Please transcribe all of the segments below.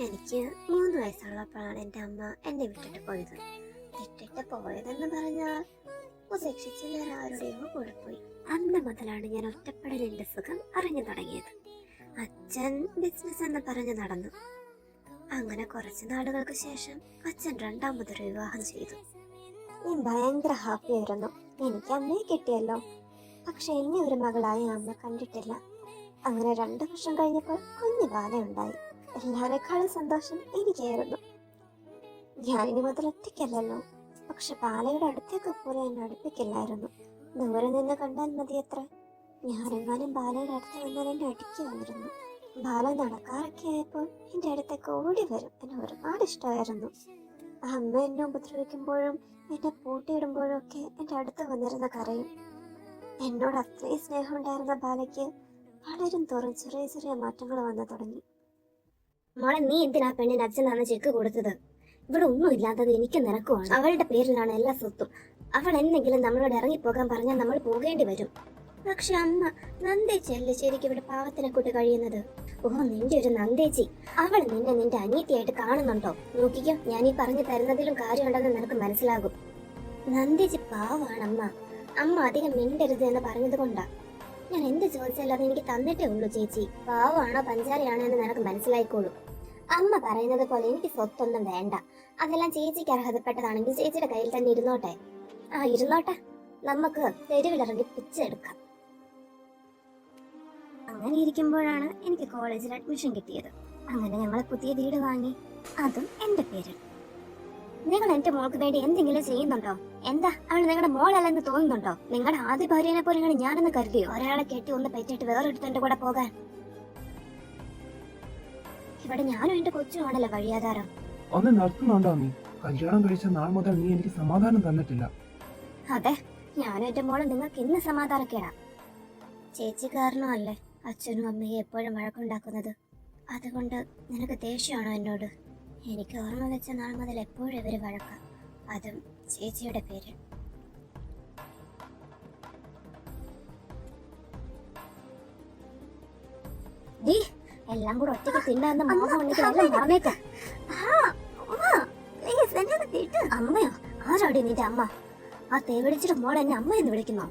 എനിക്ക് 3 വയസ്സുള്ളപ്പോഴാണ് എൻ്റെ അമ്മ എന്നെ വിട്ടിട്ട് പോയത്. വിട്ടിട്ട് പോയതെന്ന് പറഞ്ഞാൽ ഉപേക്ഷിച്ച് വേറെ ആരുടെയോ കൂടെ പോയി. അന്ന് മുതലാണ് ഞാൻ ഒറ്റപ്പെടലിന്റെ സുഖം അറിഞ്ഞു തുടങ്ങിയത്. അച്ഛൻ ബിസിനസ് എന്ന് പറഞ്ഞു നടന്നു. അങ്ങനെ കുറച്ച് നാളുകൾക്ക് ശേഷം അച്ഛൻ രണ്ടാമതൊരു വിവാഹം ചെയ്തു. ഞാൻ ഭയങ്കര ഹാപ്പി ആയിരുന്നു. എനിക്ക് അമ്മയെ കിട്ടിയല്ലോ. പക്ഷെ എന്നെ ഒരു മകളായി അമ്മ കണ്ടിട്ടില്ല. അങ്ങനെ 2 വർഷം കഴിഞ്ഞപ്പോൾ കുഞ്ഞു ബാല ഉണ്ടായി. എല്ലാവരെക്കാളും സന്തോഷം എനിക്കായിരുന്നു. ഞാനിനി മുതൽ ഒറ്റയ്ക്കല്ലല്ലോ. പക്ഷെ ബാലയുടെ അടുത്തേക്ക് പോലും എന്നെ അടുപ്പിക്കില്ലായിരുന്നു. ദൂരെ നിന്ന് കണ്ടാൽ മതിയത്ര. ഞാനെങ്ങാനും ബാലയുടെ അടുത്ത് വന്നാൽ എന്നെ അടിക്കുമായിരുന്നു. ബാല നടക്കാറൊക്കെ ആയപ്പോൾ എൻ്റെ അടുത്തേക്ക് ഓടി വരും. എന്നെ ഒരുപാട് ഇഷ്ടമായിരുന്നു. അമ്മ എന്നെ ഉപദ്രവിക്കുമ്പോഴും എന്നെ പൂട്ടിയിടുമ്പോഴും ഒക്കെ എൻ്റെ അടുത്ത് വന്നിരുന്ന കരയും. എന്നോട് അത്രയും സ്നേഹം ഉണ്ടായിരുന്ന ബാലയ്ക്ക് വളരും തോറും ചെറിയ ചെറിയ മാറ്റങ്ങൾ വന്നു തുടങ്ങി. മോളെ, നീ എന്തിനാ പെണ്ണിന് അച്ഛനാണ് ചെക്ക് കൊടുത്തത്? ഇവിടെ ഒന്നും ഇല്ലാത്തത് എനിക്ക് നിനക്കുമാണ്. അവളുടെ പേരിലാണ് എല്ലാ സ്വത്തും. അവൾ എന്തെങ്കിലും നമ്മളോട് ഇറങ്ങിപ്പോകാൻ പറഞ്ഞാൽ നമ്മൾ പോകേണ്ടി വരും. പക്ഷെ അമ്മ, നന്ദേച്ചി അല്ലേ ശരിക്കും ഇവിടെ പാവത്തിനെ കൂട്ടി കഴിയുന്നത്? ഓ, നിന്റെ ഒരു നന്ദേച്ചി. അവൾ നിന്നെ നിന്റെ അനിയത്തിയായിട്ട് കാണുന്നുണ്ടോ? നോക്കിക്കോ, ഞാൻ ഈ പറഞ്ഞു തരുന്നതിലും കാര്യമുണ്ടെന്ന് നിനക്ക് മനസ്സിലാകും. നന്ദേച്ചി പാവാണമ്മ. അമ്മ അധികം മിണ്ടരുത് എന്ന് പറഞ്ഞത് കൊണ്ടാ. ഞാൻ എന്ത് ചോദിച്ചാലും അത് എനിക്ക് തന്നിട്ടേ ഉള്ളൂ ചേച്ചി. പാവാണോ പഞ്ചാരയാണോ എന്ന് നിനക്ക് മനസ്സിലായിക്കോളൂ. അമ്മ പറയുന്നത് പോലെ എനിക്ക് സ്വത്തൊന്നും വേണ്ട. അതെല്ലാം ചേച്ചിക്ക് അർഹതപ്പെട്ടതാണെങ്കിൽ ചേച്ചിയുടെ കയ്യിൽ തന്നെ ഇരുന്നോട്ടെ. ഇരുന്നോട്ടെ, നമുക്ക് തെരുവിലിറങ്ങി പിച്ചെടുക്കാം. അങ്ങനെ ഇരിക്കുമ്പോഴാണ് എനിക്ക് കോളേജിൽ അഡ്മിഷൻ കിട്ടിയത്. അങ്ങനെ ഞങ്ങൾ പുതിയ വീട് വാങ്ങി, അതും എന്റെ പേരിൽ. നിങ്ങൾ എന്റെ മോൾക്ക് വേണ്ടി എന്തെങ്കിലും ചെയ്യുന്നുണ്ടോ? എന്താ, അവൾ നിങ്ങളുടെ മോളല്ലെന്ന് തോന്നുന്നുണ്ടോ? നിങ്ങളുടെ ആദ്യ ഭാര്യനെ പോലെ ഞാനെന്ന് കരുതിയോ? ഒരാളെ കെട്ടി ഒന്ന് പറ്റിയിട്ട് വേറൊരുത്തന്റെ കൂടെ പോകാൻ? ഇവിടെ ഞാനും എന്റെ കൊച്ചുമാണല്ലോ വഴിയാധാരം. ഒന്ന് നിർത്തുന്നുണ്ടോ നീ? കല്യാണം കഴിച്ച നാൾ മുതൽ നീ എനിക്ക് സമാധാനം തന്നിട്ടില്ല. അതെ, ഞാനും എന്റെ മോളും നിങ്ങൾക്ക് ഇന്ന് സമാധാനക്കേടാ. ചേച്ചി കാരണമല്ലേ അച്ഛനും അമ്മയും എപ്പോഴും വഴക്കുണ്ടാക്കുന്നത്? അതുകൊണ്ട് നിനക്ക് ദേഷ്യമാണോ എന്നോട്? എനിക്ക് ഓർമ്മ വെച്ച നാൾ മുതൽ എപ്പോഴും ഇവര് വഴക്ക, അതും ചേച്ചിയുടെ പേര്. എല്ലാം കൂടെ ഒറ്റയ്ക്ക് തിന്നാന്ന് മറന്നേക്ക. അമ്മയോ? ആരാടി നിന്റെ അമ്മ? ആ തേ വിളിച്ചിട്ട് മോൾ എന്നെ അമ്മ എന്ന് വിളിക്കുന്നോ?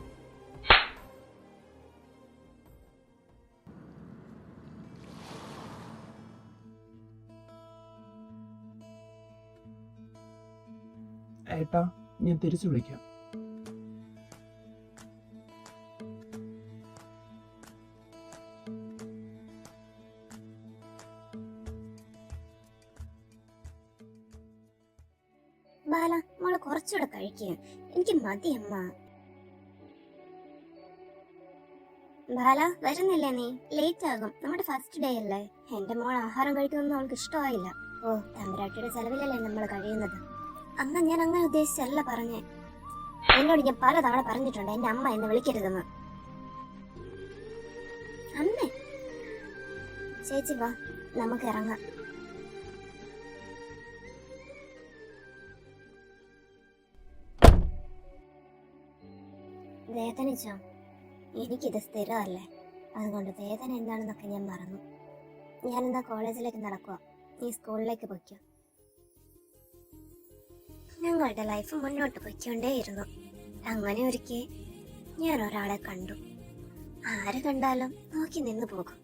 ഏട്ടാ, ഞാൻ തിരിച്ചു വിളിക്കാം. ബാല, മോള് കുറച്ചുകൂടെ കഴിക്കുക. എനിക്ക് മതി അമ്മ. ബാല, വരുന്നില്ലേ നീ? ലേറ്റ് ആകും. നമ്മുടെ ഫസ്റ്റ് ഡേ അല്ലേ. എന്റെ മോൾ ആഹാരം കഴിക്കുന്നൊന്നും അവൾക്ക് ഇഷ്ടമായില്ല. ഓ, തമ്പുരാട്ടിയുടെ ചെലവിലല്ലേ നമ്മൾ കഴിയുന്നത്. അമ്മ, ഞാൻ അങ്ങനെ ഉദ്ദേശിച്ചല്ല പറഞ്ഞേ. എന്നോട് ഞാൻ പലതവണ പറഞ്ഞിട്ടുണ്ട് എന്റെ അമ്മ എന്ന് വിളിക്കരുതെന്ന്. അമ്മേ, ചേച്ചി വാ, നമുക്ക് ഇറങ്ങാം. വേദനിച്ചോ? എനിക്കിത് സ്ഥിരമല്ലേ, അതുകൊണ്ട് വേദന എന്താണെന്നൊക്കെ ഞാൻ മറന്നു. ഞാനെന്താ കോളേജിലേക്ക് നടക്കുക, നീ സ്കൂളിലേക്ക് പൊയ്ക്കോ. ഞങ്ങളുടെ ലൈഫ് മുന്നോട്ട് പൊയ്ക്കൊണ്ടേയിരുന്നു. അങ്ങനെ ഒരിക്കൽ ഞാൻ ഒരാളെ കണ്ടു. ആര് കണ്ടാലും നോക്കി നിന്ന് പോകും.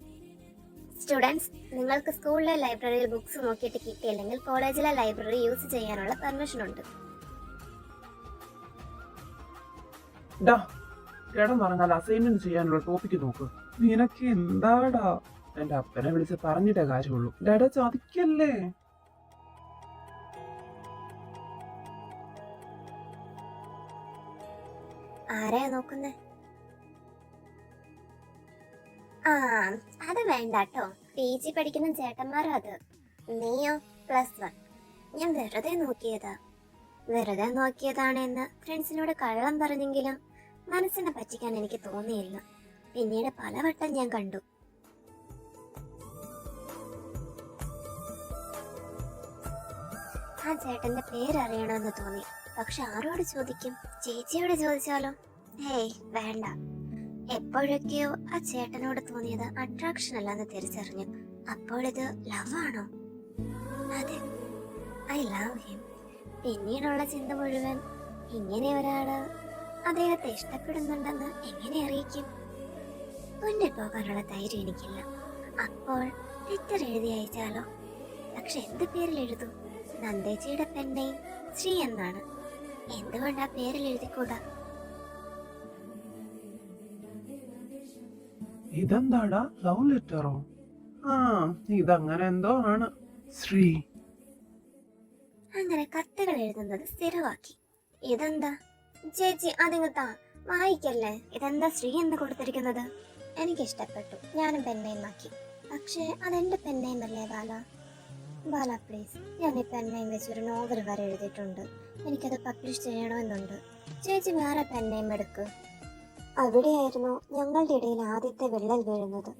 സ്റ്റുഡൻസ്, നിങ്ങൾക്ക് സ്കൂളിലെ ലൈബ്രറിയിൽ ബുക്സ് നോക്കിയിട്ട് കിട്ടിയില്ലെങ്കിൽ കോളേജിലെ ലൈബ്രറി യൂസ് ചെയ്യാനുള്ള പെർമിഷൻ ഉണ്ട്. കിടന്നുറങ്ങാൻ അസൈൻമെന്റ് ചെയ്യാനുള്ള ടോപ്പിക്ക് നോക്ക്. നിനക്ക് എന്താടാ? എന്റെ അപ്പനെ വിളിച്ച് പറഞ്ഞിട്ടേ കാര്യമുള്ളൂ. ഡാഡ ചതിക്കല്ലേ? ആരെയാ നോക്കുന്നേ? അത് വേണ്ടാട്ടോ. PG പഠിക്കുന്ന ചേട്ടന്മാരാ അത്. നീയോ +1. ഞാൻ വെറുതെ നോക്കിയതാണെന്ന് ഫ്രണ്ട്സിനോട് കള്ളം പറഞ്ഞെങ്കിലും മനസ്സിനെ പറ്റിക്കാൻ എനിക്ക് തോന്നിയില്ല. പിന്നീട് പലവട്ടം ഞാൻ കണ്ടു. ആ ചേട്ടന്റെ പേരറിയണമെന്ന് തോന്നി. പക്ഷെ ആരോട് ചോദിക്കും? ചേച്ചിയോട് ചോദിച്ചാലോ? ഹേയ്, വേണ്ട. എപ്പോഴൊക്കെയോ ആ ചേട്ടനോട് തോന്നിയത് അട്രാക്ഷൻ അല്ലെന്ന് തിരിച്ചറിഞ്ഞു. അപ്പോൾ ഇത് ലവ് ആണോ? അതെ, ഐ ലവ് ഹിം. പിന്നീടുള്ള ചിന്ത മുഴുവൻ ഇങ്ങനെ ഒരാള് അദ്ദേഹത്തെ ഇഷ്ടപ്പെടുന്നുണ്ടെന്ന് എങ്ങനെ അറിയിക്കും? മുന്നിൽ പോകാനുള്ള ധൈര്യം എനിക്കില്ല. അപ്പോൾ ലെറ്റർ എഴുതി അയച്ചാലോ? പക്ഷെ എന്ത് പേരിൽ എഴുതും? നന്ദേച്ചിയുടെ പെൻനെയിം ശ്രീ എന്നാണ്. എന്തുകൊണ്ട് ആ പേരിൽ എഴുതിക്കൂടാ? ഇതെന്താടാ, ലവ് ലെറ്ററോ? ആ, ഇതങ്ങനെ എന്തോ ആണ്. ശ്രീ. അങ്ങനെ കത്തുകൾ എഴുതുന്നത് സ്ഥിരമാക്കി. ഇതെന്താ ചേച്ചി, അതിങ്ങത്താ വായിക്കല്ലേ. ഇതെന്താ ശ്രീ എന്ന് കൊടുത്തിരിക്കുന്നത്? എനിക്കിഷ്ടപ്പെട്ടു, ഞാനും പെൻനെയിം ആക്കി. പക്ഷേ അതെന്റെ പെൻനെയിം അല്ലേ ബാല? ബാല പ്ലീസ്, ഞാൻ ഈ പെൻനെയിം വെച്ചൊരു നോവൽ വരെ എഴുതിയിട്ടുണ്ട്. എനിക്കത് പബ്ലിഷ് ചെയ്യണമെന്നുണ്ട്. ചേച്ചി വേറെ പെൻനെയിം എടുക്ക്. അവിടെയായിരുന്നു ഞങ്ങളുടെ ഇടയിൽ ആദ്യത്തെ വിള്ളൽ വീഴുന്നത്.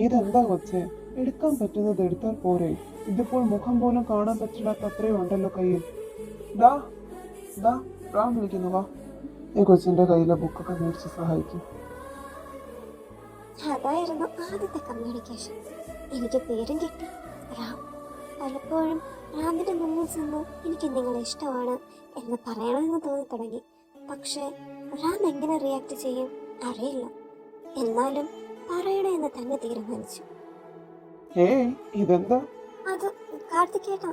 ഇതെന്താ കൊച്ചേ, എടുക്കാൻ പറ്റുന്നത് എടുത്താൽ പോരെ? ഇതിപ്പോൾ മുഖം പോലും കാണാൻ പറ്റില്ലാത്ത അത്രയും ഉണ്ടല്ലോ കയ്യിൽ. ദാ ദാ റാം വിളിക്കുന്നു, വാ. ഈ കൊച്ചിന്റെ കയ്യിലെ ബുക്കൊക്കെ മേടിച്ച് സഹായിക്കും. അതായിരുന്നു ആദ്യത്തെ കമ്മ്യൂണിക്കേഷൻ. എനിക്ക് പേരും കിട്ടി, റാം. പലപ്പോഴും റാമിന്റെ മുന്നിൽ ചെന്ന് എനിക്ക് നിങ്ങളെ ഇഷ്ടമാണ് എന്ന് പറയണമെന്ന് തോന്നി തുടങ്ങി. പക്ഷേ റാം എങ്ങനെ റിയാക്ട് ചെയ്യും അറിയില്ല. എന്നാലും പറയണമെന്ന് തന്നെ തീരുമാനിച്ചു. ഇതെന്താ? അത് കാർത്തികേട്ടാ.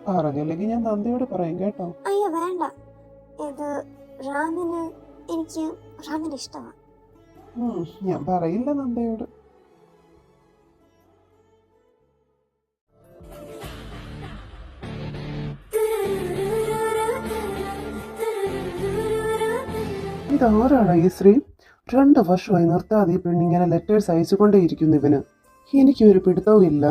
പറഞ്ഞില്ലെങ്കിൽ ഞാൻ നന്ദിയോട് പറയും കേട്ടോ. അയ്യോ വേണ്ട, ഇത് എനിക്ക് റാമിന് ഇഷ്ടമാണ്. ഞാൻ പറയില്ല നന്ദയോട്. ഇതാരാണ് ഈ ശ്രീ? 2 വർഷമായി നിർത്താതെ ഈ പെണ്ണിങ്ങനെ ലെറ്റേഴ്സ് അയച്ചുകൊണ്ടേയിരിക്കുന്നു ഇവന്. എനിക്കൊരു പിടുത്തവും ഇല്ല.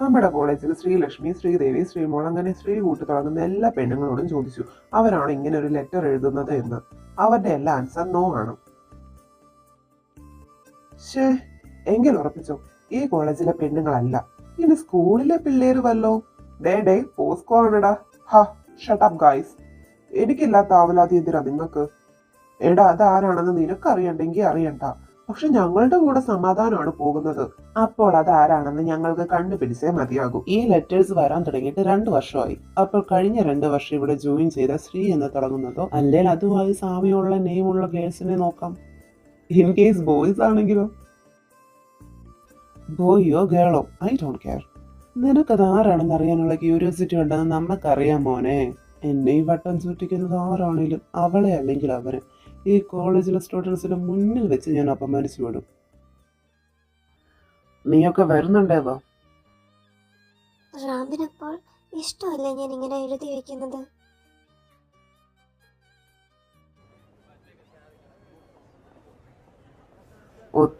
നമ്മുടെ കോളേജിൽ ശ്രീലക്ഷ്മി, ശ്രീദേവി, ശ്രീമോൾ അങ്ങനെ ശ്രീ കൂട്ടി തുടങ്ങുന്ന എല്ലാ പെണ്ണുങ്ങളോടും ചോദിച്ചു അവരാണ് ഇങ്ങനെ ഒരു ലെറ്റർ എഴുതുന്നത് എന്ന്. അവരുടെ എല്ലാ ആൻസർ നോ ആണ്. എങ്കിൽ ഉറപ്പിച്ചോ, ഈ കോളേജിലെ പെണ്ണുങ്ങളല്ല, ഇനി സ്കൂളിലെ പിള്ളേര് വല്ലോ. ഡേ പോസ്കോ ആണെടാ. Shut up guys. എനിക്കില്ലാത്ത ആവലാതി എന്തിനാ നിങ്ങൾക്ക്? എടാ, അതാരാണെന്ന് നിനക്ക് അറിയണ്ടെങ്കിൽ അറിയണ്ട, പക്ഷെ ഞങ്ങളുടെ കൂടെ സമാധാനമാണ് പോകുന്നത്. അപ്പോൾ അതാരാണെന്ന് ഞങ്ങൾക്ക് കണ്ടുപിടിച്ചേ മതിയാകൂ. ഈ ലെറ്റേഴ്സ് വരാൻ തുടങ്ങിയിട്ട് 2 വർഷമായി. അപ്പോൾ കഴിഞ്ഞ 2 വർഷം ഇവിടെ ജോയിൻ ചെയ്ത ശ്രീ എന്ന് തുടങ്ങുന്നതോ അല്ലെങ്കിൽ അതുമായി സാമ്യമുള്ള നെയിമുള്ള ഗേൾസിനെ നോക്കാം. ഇൻ കേസ് ബോയ്സ് ആണെങ്കിലോ? ബോയോ ഗേളോ ഐ ഡോണ്ട് കെയർ. നിനക്കത് ആരാണെന്ന് അറിയാനുള്ള ക്യൂരിയോസിറ്റി ഉണ്ടെന്ന് നമുക്കറിയാം മോനെ. എന്നെ ഈ വട്ടം സൂക്ഷിക്കുന്നത് ആരാണെങ്കിലും അവളെ അല്ലെങ്കിൽ അവനെ ഈ കോളേജിലെ സ്റ്റുഡൻസിന് മുന്നിൽ വെച്ച് ഞാൻ അപമാനിച്ചു വിടും. നീയൊക്കെ വരുന്നുണ്ടേവോ? റാമിനപ്പോൾ ഇഷ്ടമല്ലേ ഞാൻ ഇങ്ങനെ എഴുതി വെക്കുന്നത്?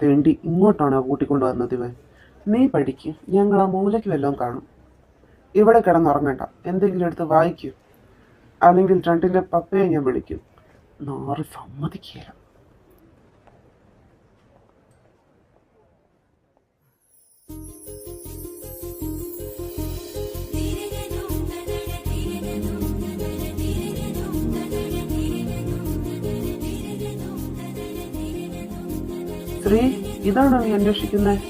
തേണ്ടി ഇങ്ങോട്ടാണോ കൂട്ടിക്കൊണ്ടു വന്നത് ഇവൻ? നീ പഠിക്കും, ഞങ്ങൾ ആ മൂലയ്ക്ക് വല്ലതും കാണും. ഇവിടെ കിടന്നുറങ്ങണ്ട, എന്തെങ്കിലും എടുത്ത് വായിക്കും, അല്ലെങ്കിൽ 2ന്റെ പപ്പയെ ഞാൻ വിളിക്കും. നാറി സമ്മതിക്കുക. ശ്രീ, ഇതാണോ നീ അന്വേഷിക്കുന്നത്?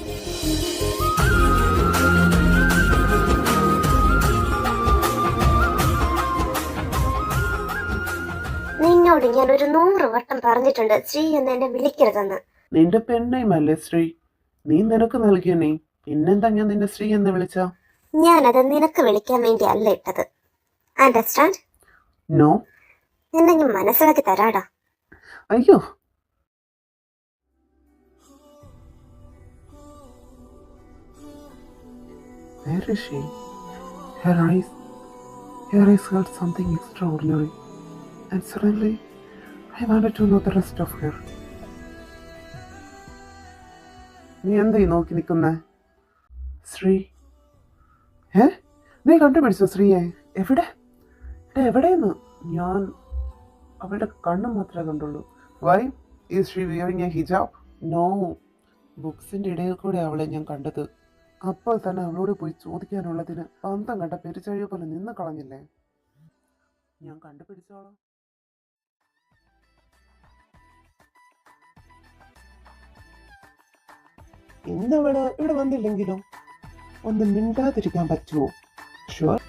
നിന്നോട് ഞാൻ ഒരു 100 വട്ടം പറഞ്ഞിട്ടുണ്ട് ശ്രീ എന്ന് എന്നെ വിളിക്കരുതെന്ന്. നിന്റെ പെണ്ണയും അല്ലേ ശ്രീ? നീ നിനക്ക് നൽകിയ നെയ്, പിന്നെന്താ ഞാൻ നിന്നെ ശ്രീ എന്ന് വിളിച്ച? ഞാനത് നിനക്ക് വിളിക്കാൻ വേണ്ടി അല്ല ഇട്ടത്. അണ്ടർസ്റ്റാൻഡ്? നോ. നിന്നെ ഞാൻ മനസ്സിലാക്കി തരാടാ. അയ്യോ, where is she? Her eyes heard something extraordinary, and suddenly I wanted to know the rest of her. നീ എന്താ നോക്കി നിൽക്കുന്നേ? ശ്രീ? നീ കണ്ടുപിടിച്ചോ ശ്രീയെ? എവിടെയെന്ന്? ഞാൻ അവളുടെ കണ്ണു മാത്രമേ കണ്ടുള്ളൂ. Why is she wearing a hijab? No, ബുക്സിന്റെ ഇടയിൽ കൂടെ അവളെ ഞാൻ കണ്ടത്. അപ്പോൾ തന്നെ അവളോട് പോയി ചോദിക്കാനുള്ളതിന് പന്തം കണ്ട പെരിച്ചഴിയെ പോലെ നിന്ന് കളഞ്ഞില്ലേ? ഞാൻ കണ്ടുപിടിച്ചോളാം. ഇന്നവള് ഇവിടെ വന്നില്ലെങ്കിലും ഒന്ന് മിണ്ടാതിരിക്കാൻ പറ്റുമോ? Sure.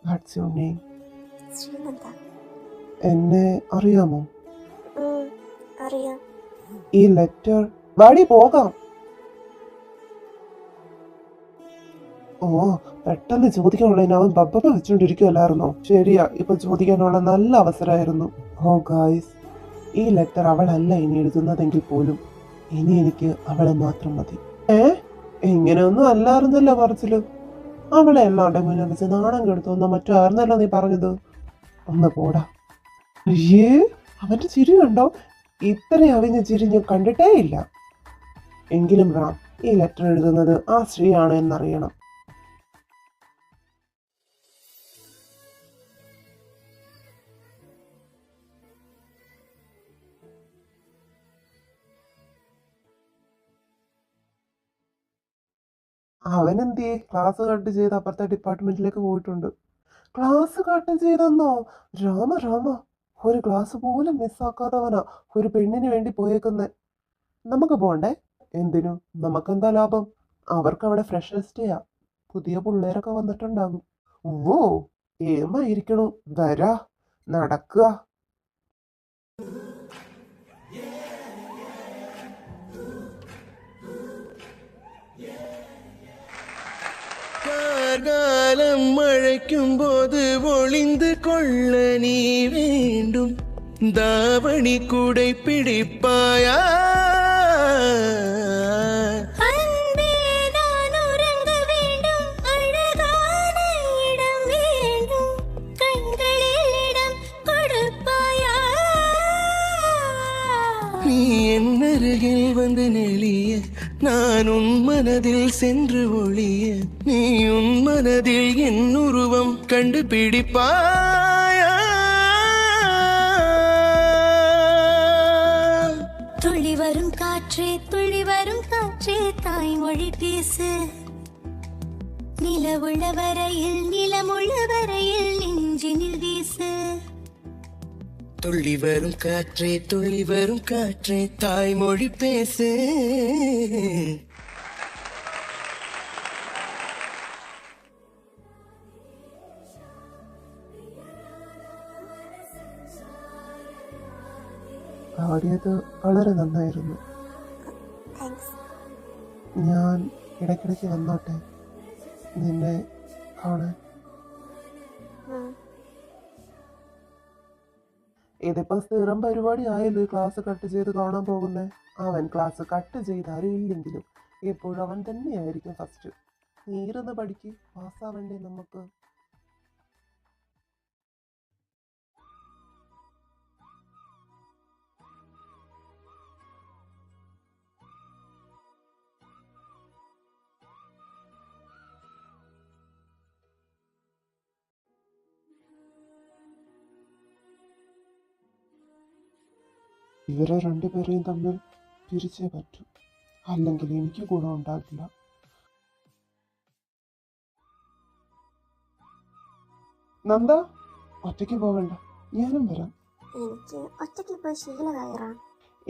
What's your name? Sreenanda. എന്നെ അറിയാമോ? അറിയാം. ഈ ലെറ്റർ വാടി പോകാം. ഓ, പെട്ടെന്ന് ചോദിക്കാനുള്ള അവൻ ബബ്ബ വെച്ചോണ്ടിരിക്കുവല്ലായിരുന്നോ? ശരിയാ, ഇപ്പൊ ചോദിക്കാനുള്ള നല്ല അവസരമായിരുന്നു. ഓ ഗായ്സ്, ഈ ലെറ്റർ അവളല്ല ഇനി എഴുതുന്നതെങ്കിൽ പോലും ഇനി എനിക്ക് അവളെ മാത്രം മതി. ഇങ്ങനെയൊന്നും അല്ലായിരുന്നല്ലോ പറച്ചില്. അവളെ എല്ലാവരുടെ മുന്നിൽ വെച്ച് നാണം കെടുത്തുന്ന മറ്റു ആയിരുന്നല്ലോ നീ പറഞ്ഞത്. ഒന്ന് പോടാ. അയ്യേ, അവന്റെ ചിരി കണ്ടോ? ഇത്രയും അവിഞ്ഞ ചിരി ഞാൻ കണ്ടിട്ടേ ഇല്ല. എങ്കിലും റാം, ഈ ലെറ്റർ എഴുതുന്നത് ആ സ്ത്രീയാണ് എന്നറിയണം. അവനെന്തിയെ? ക്ലാസ് കട്ട് ചെയ്ത് അപ്പുറത്തെ ഡിപ്പാർട്ട്മെന്റിലേക്ക് പോയിട്ടുണ്ട്. ക്ലാസ് കട്ട് ചെയ്തെന്നോ? രാമ രാമ, ഒരു ക്ലാസ് പോലും മിസ്സാക്കാത്തവനാ ഒരു പെണ്ണിന് വേണ്ടി പോയേക്കുന്നേ. നമുക്ക് പോണ്ടേ? എന്തിനു? നമുക്കെന്താ ലാഭം? അവർക്ക് അവിടെ ഫ്രഷേഴ്സ് ഡേയാ. പുതിയ പിള്ളേരൊക്കെ വന്നിട്ടുണ്ടാകും. ഓ, ഏമായിരിക്കണു. വരാ, നടക്കുക. കാലം മഴയ്ക്കുമ്പോது ஒளிந்து கொள்ள நீ வேண்டும் தாவணி கூடை பிடிப்பாயா நீ என் அருகில் வந்து நெளிய நான் உன் மனதில் சென்று ஒளிய நீ உன் மனதில் என் உருவம் கண்டுபிடிப்பாயா துளி வரும் காற்றே தாய்மொழி பேசு நிலவுள்ள வரையில் நிலமுள்ள வரையில் நெஞ்சினில் வீசு துள்ளி வரும் காற்றே தாய்மொழி பேசு പാടിയത് വളരെ നന്നായിരുന്നു. താങ്ക്സ്. ഞാൻ ഇടയ്ക്കിടയ്ക്ക് വന്നോട്ടെ നിന്നെ കാണാൻ? ഇതിപ്പോ സ്ഥിരം പരിപാടി ആയല്ലോ ക്ലാസ് കട്ട് ചെയ്ത് കാണാൻ പോകുന്നേ. അവൻ ക്ലാസ് കട്ട് ചെയ്താലും ഇല്ലെങ്കിലും എപ്പോഴും അവൻ തന്നെയായിരിക്കും ഫസ്റ്റ്. നീരുന്ന് പഠിക്ക്, പാസ്സാവണ്ടേ നമുക്ക്? ഇവരെ രണ്ടുപേരെയും തമ്മിൽ പിരിച്ചേ പറ്റൂ, അല്ലെങ്കിൽ എനിക്ക് ഗുണം ഉണ്ടാകില്ല. നന്ദ, ഒറ്റയ്ക്ക് പോകണ്ട, ഞാനും വരാം. എനിക്ക് ഒറ്റയ്ക്ക് പോയി ശീലമായിറാം.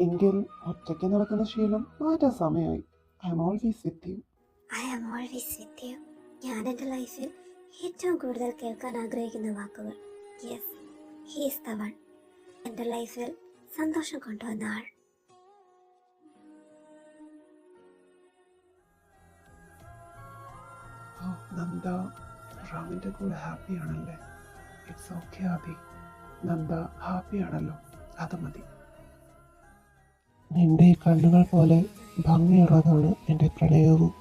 എങ്കിൽ ഒറ്റയ്ക്ക് നടക്കുന്ന ശീലം മാറ്റാൻ സമയമായി. I am always with you. I am always with you. ഞാൻ എൻ്റെ ലൈഫിൽ ഏറ്റവും കൂടുതൽ കേൾക്കാൻ ആഗ്രഹിക്കുന്ന വാക്കുകൾ. Yes, he is the one. എൻ്റെ ലൈഫിൽ സന്തോഷം കൊണ്ടുവന്ന ആൾ. നന്ദ റാമിന്റെ കൂടെ ഹാപ്പിയാണല്ലേ? It's okay Adhi. നന്ദ ഹാപ്പിയാണല്ലോ, അത് മതി. നിന്റെ ഈ കണ്ണുകൾ പോലെ ഭംഗിയുള്ളതാണ് എൻ്റെ പ്രണയവും.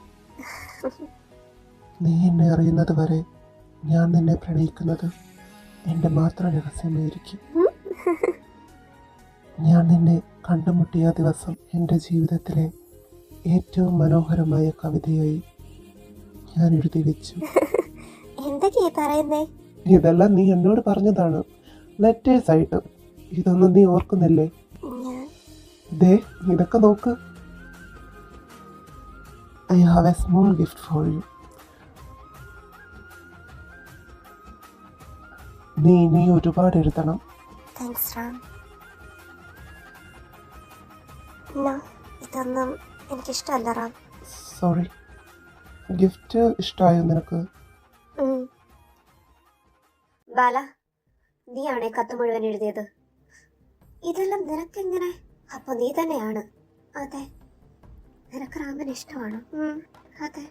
നീ എന്നെ അറിയുന്നത് വരെ ഞാൻ നിന്നെ പ്രണയിക്കുന്നത് എൻ്റെ മാത്രം രഹസ്യമായിരിക്കും. ഞാൻ നിന്നെ കണ്ടുമുട്ടിയ ദിവസം എൻ്റെ ജീവിതത്തിലെ ഏറ്റവും മനോഹരമായ കവിതയായി ഞാൻ എഴുതി വെച്ചു. എന്തൊക്കെയാ പറയുന്നേ? ഇതെല്ലാം നീ എന്നോട് പറഞ്ഞതാണ്, ലെറ്റേഴ്സ് ആയിട്ട്. ഇതൊന്നും നീ ഓർക്കുന്നില്ലേ? ഞാൻ ദേ ഇതൊക്കെ നോക്ക്. I have A small gift for you. നീ ഇനി ഒരുപാട് എഴുതണം. താങ്ക്സ് റാം. നോ, ഇതൊന്നും എനിക്കിഷ്ടമല്ല റാം. സോറി. ഗിഫ്റ്റ് ഇഷ്ടമായോ നിനക്ക്? ബാല, നീയാണേ കത്ത് മുഴുവൻ എഴുതിയത്? ഇതെല്ലാം നിനക്കെങ്ങനെ? അപ്പൊ നീ തന്നെയാണ്? അതെ. നിനക്ക് റാമിന് ഇഷ്ടമാണോ? അതെ.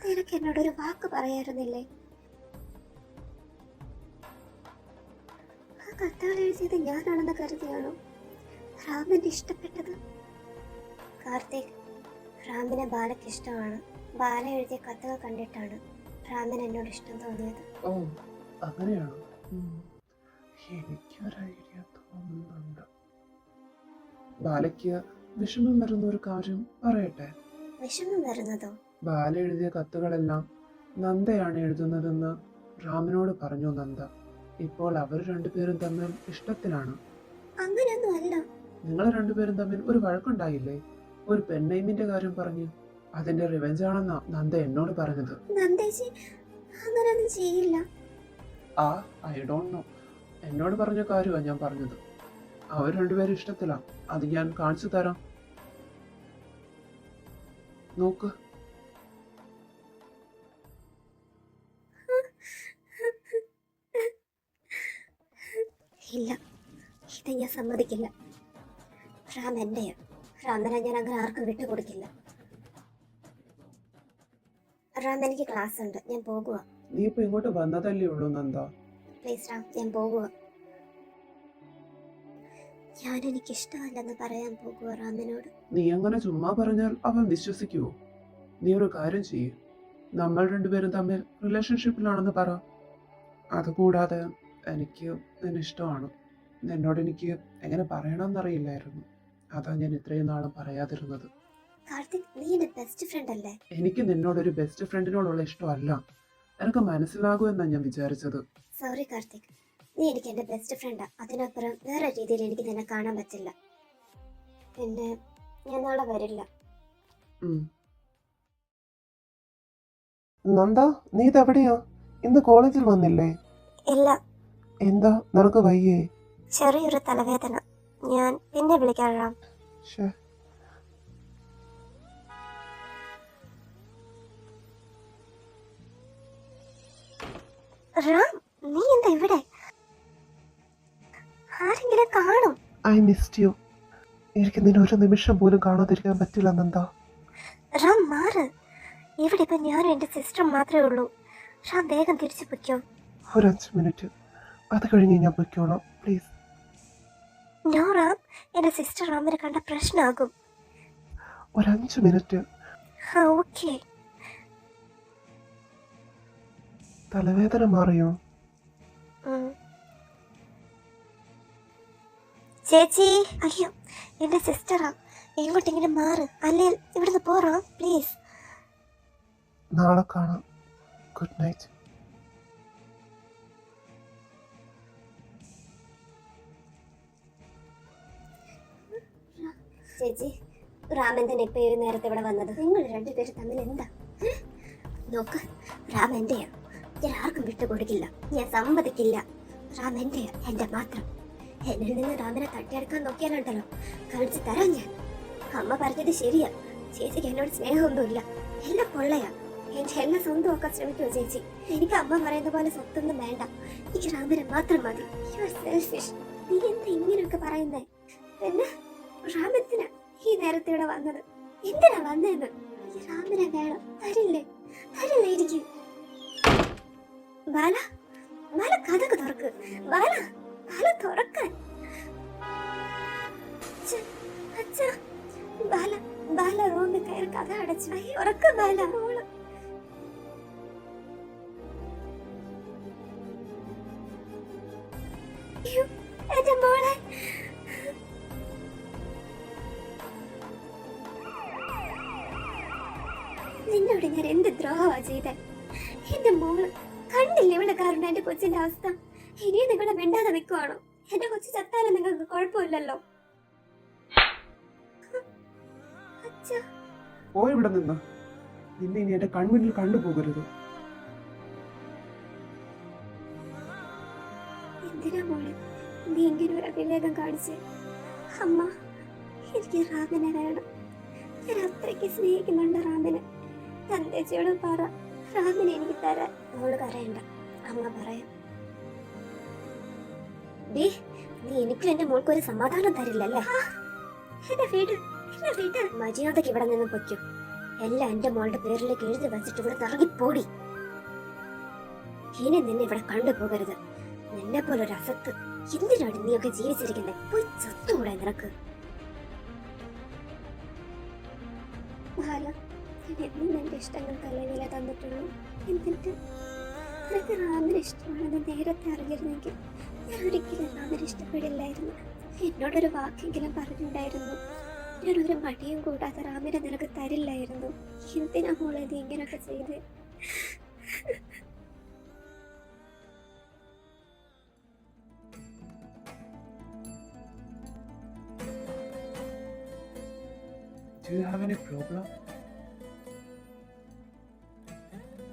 നിനക്ക് എന്നോടൊരു വാക്ക് പറയായിരുന്നില്ലേ? ആ കത്തുകൾ എഴുതിയത് ഞാനാണെന്ന് കരുതിയാണോ റാമിന് ഇഷ്ടപ്പെട്ടത്? കാർത്തിക്, റാമിനെ ബാലയ്ക്ക് ഇഷ്ടമാണ്. ബാല എഴുതിയ കത്തുകൾ കണ്ടിട്ടാണ് റാമിന് എന്നോട് ഇഷ്ടം തോന്നിയത്. ഓ അങ്ങനെയാണോ? എനിക്കൊരു ഐഡിയ തോന്നുന്നുണ്ട്. ബാലയ്ക്ക് വിഷമം വരുന്ന ഒരു കാര്യം പറയട്ടെ? വിഷമം വരുന്നതോ? ബാല എഴുതിയ കത്തുകളെല്ലാം നന്ദയാണ് എഴുതുന്നതെന്ന് റാമിനോട് പറഞ്ഞു നന്ദ. ഇപ്പോൾ അവർ രണ്ടുപേരും തമ്മിൽ ഇഷ്ടത്തിലാണ്. അങ്ങനെയൊന്നും അല്ല. നിങ്ങൾ രണ്ടുപേരും തമ്മിൽ ഒരു വഴക്കുണ്ടായില്ലേ? ഒരു പെണ്ണൈമിന്റെ കാര്യം പറഞ്ഞു. അതിന്റെ റിവെഞ്ച് ആണെന്നാ നന്ദ എന്നോട് പറഞ്ഞത്. നന്ദേച്ചി അങ്ങനെയൊന്നും ചെയ്യില്ല. I don't know. എന്നോട് പറഞ്ഞ കാര്യമാണ് ഞാൻ പറഞ്ഞത്. അവർ രണ്ടുപേരും ഇഷ്ടത്തിലാ. അത് ഞാൻ കാണിച്ചു തരാം. നോക്ക്. ഇല്ല, ഇത് ഞാൻ സമ്മതിക്കില്ല. റാം എന്റെയാ. റാമിനെ ഞാൻ അങ്ങനെ ആർക്കും വിട്ടുകൊടുക്കില്ല. റാം, എനിക്ക് ക്ലാസ് ഉണ്ട്, ഞാൻ പോകുക. നീ ഇപ്പൊ ഇങ്ങോട്ട് വന്നതല്ലേ ഉള്ളൂ നന്ദ. പ്ലീസ് റാം, ഞാൻ പോകുക. ഞാൻ എനിക്ക് ഇഷ്ടമല്ലെന്ന് പറയാൻ പോകുക റാമിനോട്. നീ അങ്ങനെ ചുമ്മാ പറഞ്ഞാൽ അവൻ വിശ്വസിക്കുവോ? നീ ഒരു കാര്യം ചെയ്യ്. നമ്മൾ രണ്ടുപേരും തമ്മിൽ റിലേഷൻഷിപ്പിലാണെന്ന് പറ. അതുകൂടാതെ എനിക്ക് നിന്നെ ഇഷ്ടമാണ്. നിന്നോട് എനിക്ക് എങ്ങനെ പറയണമെന്നറിയില്ലായിരുന്നു. അതാ ഞാൻ ഇത്രയും നാളും പറയാതിരുന്നത്. കാർത്തിക്, നീ എന്റെ ബെസ്റ്റ് ഫ്രണ്ട് അല്ലേ? എനിക്ക് നിന്നോടൊരു ബെസ്റ്റ് ഫ്രണ്ടിനോടുള്ള ഇഷ്ടമല്ല. എനിക്ക് മനസ്സിലാകുമെന്നാണ് ഞാൻ വിചാരിച്ചത്. സോറി കാർത്തിക്, നീ എനിക്ക് എന്റെ ബെസ്റ്റ് ഫ്രണ്ടാ. അതിനപ്പുറം വേറെ രീതിയിൽ എനിക്ക് നിന്നെ കാണാൻ പറ്റില്ല. പിന്നെ ഞാൻ നാളെ വരില്ല. നന്ദ, നീ ഇതെവിടെയാ? ഇന്ന് കോളേജിൽ വന്നില്ലേ? ഇല്ല. എന്താ, നിനക്ക് വയ്യേ? ചെറിയൊരു തലവേദന. ഞാൻ പിന്നെ വിളിക്കാം റാം. ശ്ശേ. റാം, നീ എന്താ ഇവിടെ? ആരെങ്കിലും കാണും. I missed you. എനിക്ക് നിന്നെ ഒരു നിമിഷം പോലും കാണാതിരിക്കാൻ പറ്റില്ല നന്ദ. റാം മാറ്. ഇവിടെ ഇപ്പൊ ഞാനും എന്റെ സിസ്റ്ററും മാത്രമേ ഉള്ളൂ. റാം വേഗം തിരിച്ചു പൊയ്ക്കോ. ഒരു 5 മിനിറ്റ്, അത് കഴിഞ്ഞ് ഞാൻ പൊയ്ക്കോളാം പ്ലീസ്. നോ റാം, എന്റെ സിസ്റ്റർ റാമിനെ കണ്ട പ്രശ്നമാകും. ഒരു 5 മിനിറ്റ്. ഓക്കെ. തലവേദന മാറിയോ? ചേച്ചി, അയ്യോ, എന്റെ സിസ്റ്ററാ. എങ്ങോട്ടെങ്കിലും മാറ്, അല്ലേ ഇവിടുന്ന് പോറാം പ്ലീസ്. നാളെ കാണാം. Good night. ചേച്ചി, റാമൻ തന്നെ ഇപ്പൊ ഒരു നേരത്തെ ഇവിടെ വന്നത്? നിങ്ങൾ രണ്ടുപേരും തമ്മിൽ എന്താ? നോക്ക്, റാം എന്റെയാ. ഞാൻ ആർക്കും വിട്ടുകൊടുക്കില്ല. ഞാൻ സമ്മതിക്കില്ല. റാം എന്റെയാ, എന്റെ മാത്രം. എന്നിൽ നിന്ന് റാമിനെ തട്ടിയെടുക്കാൻ നോക്കിയാലുണ്ടല്ലോ, കാണിച്ചു തരാം ഞാൻ. അമ്മ പറഞ്ഞത് ശരിയാ. ചേച്ചിക്ക് എന്നോട് സ്നേഹമൊന്നുമില്ല. എല്ലാം പൊള്ളയാ. എന്റെ എല്ലാം സ്വന്തമാക്കാൻ ശ്രമിക്കുമോ ചേച്ചി? എനിക്ക് അമ്മ പറയുന്ന പോലെ സ്വത്തൊന്നും വേണ്ട. എനിക്ക് റാമിനെ മാത്രം മതി. You are selfish. നീ എന്താ ഇങ്ങനെയൊക്കെ പറയുന്നേ? പിന്നെ റാമെന്തിനാ ഈ നേരത്തെ ഇവിടെ വന്നത്? എന്തിനാ വന്നതെന്ന്? റാമിനെ വേണം. തരില്ലേ? തരില്ലേ എനിക്ക്? ബാല, ബാല കഥക്ക് തുറക്ക്. ബാല, ബാല തുറക്കാൻ. അച്ഛാ, ബാല, ബാല റൂമിൽ കയറി കഥ അടച്ചു. ഉറക്ക ബാല. അയ്യോ, എന്റെ മോളെ. നിന്നോട് ഞാൻ എന്ത് ദ്രോഹമാ ചെയ്തേ? എന്റെ മോള് കണ്ടില്ലേ ഇവിടെ കാരണം എന്റെ കൊച്ചിന്റെ അവസ്ഥ? ഇനിയും നിങ്ങളെ മിണ്ടാതെ നിൽക്കുവാണോ? എന്റെ കൊച്ചു ചത്താലും നിങ്ങൾക്ക് കുഴപ്പമില്ലല്ലോ. അച്ഛാ, പോയി ഇവിടെ നിന്ന്. നിന്നെ ഇനി എന്റെ കൺമുന്നിൽ കണ്ടുപോകരുത്. എന്തിനാ മോളെ നീ ഇങ്ങനെ ഒരു അവിവേകം കാണിച്ച്? അമ്മ, എനിക്ക് റാമിനെ വേണം. ഞാൻ അത്രയ്ക്ക് സ്നേഹിക്കുന്നുണ്ട് റാമിനെ. തന്തേച്ചിയോട് പറ റാമിനെ എനിക്ക് തരാൻ. മോള് കരയണ്ട, അമ്മ പറയാം. നീ എനിക്കും എന്റെ മോൾക്ക് ഒരു സമാധാനം തരില്ലല്ലേ? എന്റെ വീട് മര്യാദക്ക് ഇവിടെ നിന്ന് പൊയ്ക്കും. എല്ലാം എന്റെ മോളുടെ പേരിലേക്ക് എഴുതി വെച്ചിട്ട് ഇവിടെ ഇറങ്ങിപ്പോടി. ഇനി നിന്നെ ഇവിടെ കണ്ടുപോകരുത്. നിന്നെ പോലൊരു അസത്ത്. എന്തിനാണ് നീയൊക്കെ ജീവിച്ചിരിക്കുന്നത്? പോയി ചത്തുകൂടെ നിനക്ക്? എന്നും എന്റെ ഇഷ്ടങ്ങൾക്കല്ലേ വില തന്നിട്ടുള്ളൂ. എന്നിട്ട് നിനക്ക് റാമിന് ഇഷ്ടമാണെന്ന് നേരത്തെ അറിഞ്ഞിരുന്നെങ്കിൽ ഞാൻ ഒരിക്കലും റാമിന് ഇഷ്ടപ്പെടില്ലായിരുന്നു. എന്നോടൊരു വാക്കെങ്കിലും പറഞ്ഞിട്ടുണ്ടായിരുന്നു. ഞാൻ ഒരു മടിയും കൂടാതെ റാമിനെ നിനക്ക് തരില്ലായിരുന്നു. എന്തിനാ മോളെ നീ ഇങ്ങനെയൊക്കെ ചെയ്ത്? Do you have any problem?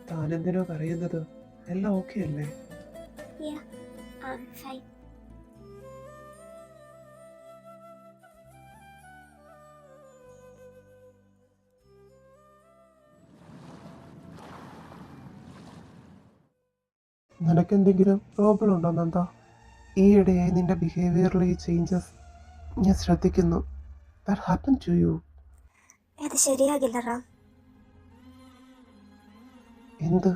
താനെന്തിനോ കരയുന്നത്? എല്ലാം ഓക്കെ അല്ലേ? Yeah, I'm fine. നിനക്കെന്തെങ്കിലും പ്രോബ്ലം ഉണ്ടോ നന്ദ? ഈയിടെയായി നിന്റെ ബിഹേവിയറിൽ ഈ ചേഞ്ചസ് ഞാൻ ശ്രദ്ധിക്കുന്നു. That happened to you. ഇത് ശരിയാകില്ല റാം. എന്ത്?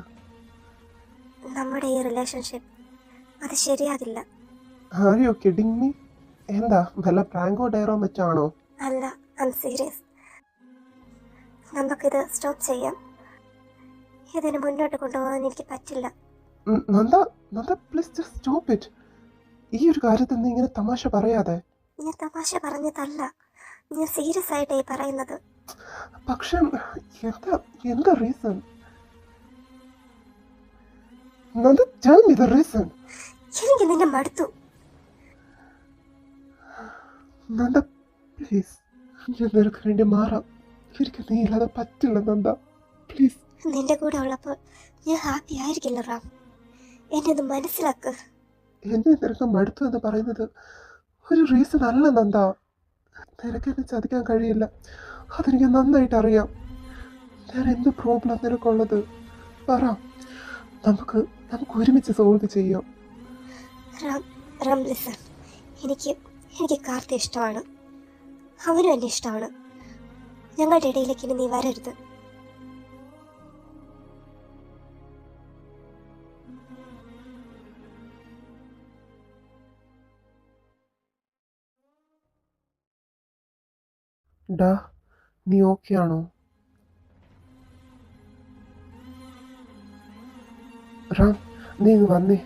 നമ്മുടെ ഈ റിലേഷൻഷിപ്പ് അത് ശരിയാകില്ല. Are you kidding me? എന്താ വല്ല പ്രാങ്കോ ഡയറോ മറ്റാണോ? അല്ല, ഐ എം സീരിയസ്. നമുക്കിത് സ്റ്റോപ്പ് ചെയ്യാം. ഇതിന് മുന്നോട്ട് കൊണ്ടുപോകാൻ എനിക്ക് പറ്റില്ല. Nanda please just stop it. ഈ ഒരു കാര്യത്തിൽ നീ ഇങ്ങനെ തമാശ പറയാതെ. ഞാൻ തമാശ പറഞ്ഞതല്ല, ഞാൻ സീരിയസ് ആയിട്ടേ പറയുന്നത്. പക്ഷെ എന്താ reason? Nanda tell me the reason. എനിക്ക് നിന്നെ മടുത്തു. നന്ദ പ്ലീസ്, ഞാൻ നിനക്ക് വേണ്ടി മാറാം. എനിക്ക് നീ ഇല്ലാതെ പറ്റില്ല നന്ദ, പ്ലീസ്. നിന്റെ കൂടെ ഉള്ളപ്പോൾ ഞാൻ ഹാപ്പി ആയിരിക്കില്ല റാം. എന്നെ ഒന്ന് മനസ്സിലാക്ക്. എന്നെ നിനക്ക് മടുത്തു എന്ന് പറയുന്നത് ഒരു റീസൺ അല്ല നന്ദ. നിനക്ക് എന്നെ ചതിക്കാൻ കഴിയില്ല, അതെനിക്ക് നന്നായിട്ട് അറിയാം. ഞാൻ എന്ത് പ്രോബ്ലം നിനക്കുള്ളത് പറ, നമുക്ക് ഒരുമിച്ച് സോൾവ് ചെയ്യാം. റാം ലിസൺ, എനിക്ക് കാർത്തി ഇഷ്ടമാണ്, അവനും എന്നെ ഇഷ്ടമാണ്. ഞങ്ങളുടെ ഇടയിലേക്ക് ഇനി നീ വരരുത്. ഡാ, നീ ഓക്കെ ആണോ? റാം, നീ ഇങ്ങ് വന്നേ.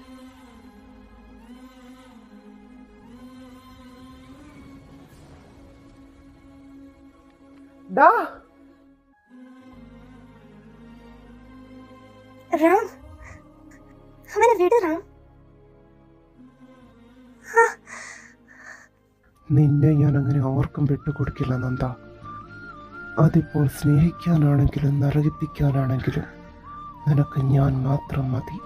ഡാ, റാം, അവനെ വിട് റാം. നിന്നെ ഞാൻ അങ്ങനെ ആർക്കും വിട്ടുകൊടുക്കില്ല നന്ദ. അതിപ്പോൾ സ്നേഹിക്കാനാണെങ്കിലും നരകിപ്പിക്കാനാണെങ്കിലും നിനക്ക് ഞാൻ മാത്രം മതി.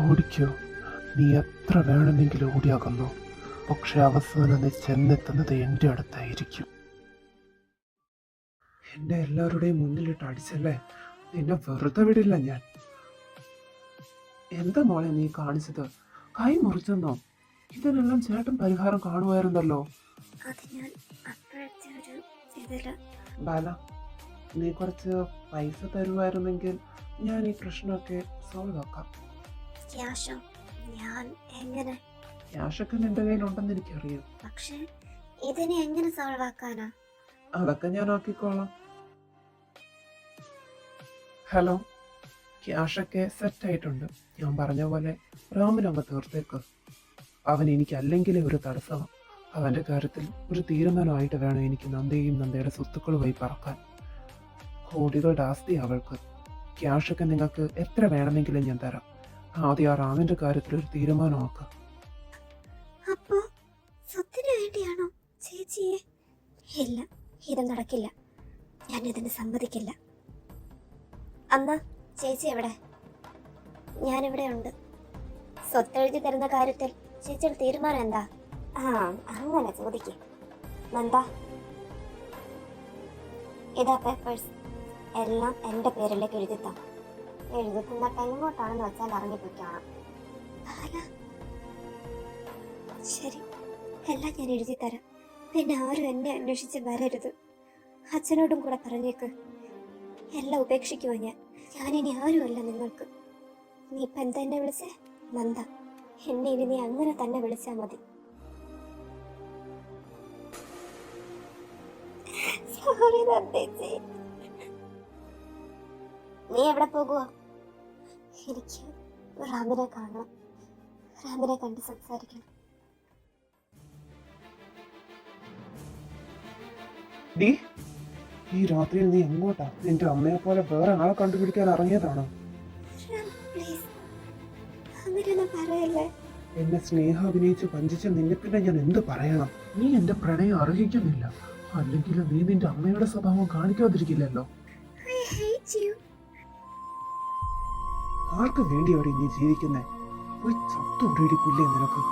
ഓടിക്കോ, നീ എത്ര വേണമെങ്കിലും ഓടിയാകുന്നു. പക്ഷെ അവസാനം നീ ചെന്നെത്തുന്നത് എൻ്റെ അടുത്തായിരിക്കും. എന്നെ എല്ലാവരുടെയും മുന്നിലിട്ട് അടിച്ചല്ലേ, നിന്നെ വെറുതെ വിടില്ല ഞാൻ. എന്താ മോളെ നീ കാണിച്ചത്? കൈ മുറിച്ചെന്നോ? ഇതിനെല്ലാം ചേട്ടൻ പരിഹാരം കാണുമായിരുന്നല്ലോ. ബാല, നീ കുറച്ച് പൈസ തരുമായിരുന്നെങ്കിൽ ഞാൻ ഈ പ്രശ്നമൊക്കെ സോൾവ് ആക്കാം. ക്യാഷൊക്കെ നിന്റെ കയ്യിലുണ്ടെന്ന് എനിക്കറിയാം. പക്ഷേ ഇതിനെ എങ്ങനെ സോൾവ് ആക്കാനാ? അതൊക്കെ ഞാൻ ആക്കിക്കോളാം. ഹലോ, ക്യാഷൊക്കെ സെറ്റായിട്ടുണ്ട്. ഞാൻ പറഞ്ഞ പോലെ റാമിനങ്ങ് തീർത്തേക്ക്. അവൻ എനിക്ക് അല്ലെങ്കിലേ ഒരു തടസ്സമാണ്. അവൻ്റെ കാര്യത്തിൽ ഒരു തീരുമാനമായിട്ട് വേണം എനിക്ക് നന്ദയും നന്ദയുടെ സ്വത്തുക്കളുമായി പറക്കാൻ. കോടികളുടെ ആസ്തി അവൾക്ക്. ക്യാഷൊക്കെ നിങ്ങൾക്ക് എത്ര വേണമെങ്കിലും ഞാൻ തരാം. ആദ്യം ആ റാമിൻ്റെ കാര്യത്തിൽ ഒരു തീരുമാനമാക്കുക. അപ്പോ സ്വത്തിന് വേണ്ടിയാണോ ചേച്ചിയെ? ഇല്ല, ഇത് നടക്കില്ല. ഞാൻ ഇതിന് സമ്മതിക്കില്ല. അമ്മ, ചേച്ചി എവിടെ? ഞാനിവിടെ ഉണ്ട്. സ്വത്തെഴുതി തരുന്ന കാര്യത്തിൽ ചേച്ചിയുടെ തീരുമാനം എന്താ? അങ്ങനെ ചോദിക്കും. നന്ദ, ഇതാ പേപ്പേഴ്സ്. എല്ലാം എൻ്റെ പേരിലേക്ക് എഴുതിത്താം. എഴുതിത്തന്നിട്ട് എങ്ങോട്ടാണെന്ന് വെച്ചാൽ ഇറങ്ങിപ്പോയിക്കണം. ശരി, എല്ലാം ഞാൻ എഴുതി തരാം. പിന്നെ ആരും എന്നെ അന്വേഷിച്ച് വരരുത്. അച്ഛനോടും കൂടെ പറഞ്ഞേക്ക്. എല്ലാം ഉപേക്ഷിക്കുവാ ഞാനിനി ആരുമല്ല നിങ്ങൾക്ക്. നീ ഇപ്പം എന്താ എന്നെ വിളിച്ചേ? നന്ദ. എന്നെ ഇനി നീ അങ്ങനെ തന്നെ വിളിച്ചാൽ മതി. സോറി നന്ദേച്ചി. നീ എവിടെ പോകുവോ? എനിക്ക് റാമിനെ കാണണം. റാമിനെ കണ്ട് സംസാരിക്കണം. ഡി, ഈ രാത്രിയിൽ നീ എങ്ങോട്ടാ? നിന്റെ അമ്മയെ പോലെ വേറെ ആളെ കണ്ടുപിടിക്കാൻ ഇറങ്ങിയതാണോ? പ്ലീസ്, അങ്ങനെയൊന്നും പറയല്ലേ. എന്നെ സ്നേഹ അഭിനയിച്ച് വഞ്ചിച്ച നിന്നെ പിന്നെ ഞാൻ എന്ത് പറയണം? നീ എന്റെ പ്രണയം അർഹിക്കുന്നില്ല. അല്ലെങ്കിൽ നീ നിന്റെ അമ്മയുടെ സ്വഭാവം കാണിക്കാതിരിക്കില്ലല്ലോ. I hate you. ആർക്ക് വേണ്ടിയാണ് നീ ജീവിക്കുന്നേ? പോയി ചത്തുടേടി പുല്ലേ നിനക്ക്.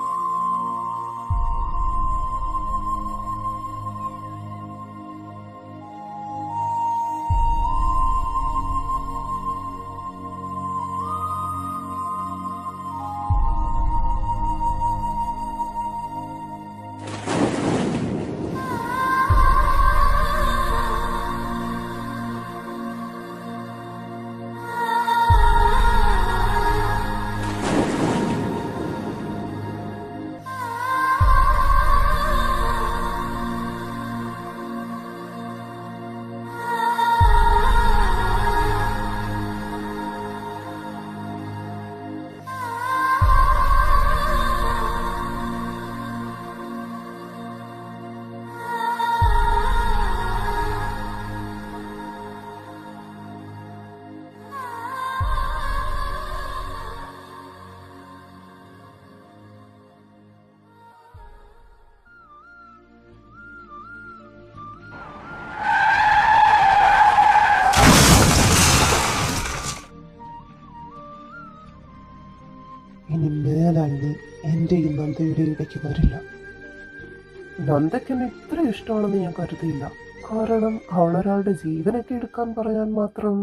ഇനി മേലാൽ നീ എന്റെയും നന്ദയുടെ ഇടയ്ക്ക് വരില്ല. നന്ദയ്ക്ക് എന്നെ ഇത്ര ഇഷ്ടമാണെന്ന് ഞാൻ കരുതിയില്ല. കാരണം അവളൊരാളുടെ ജീവനൊക്കെ എടുക്കാൻ പറയാൻ മാത്രം.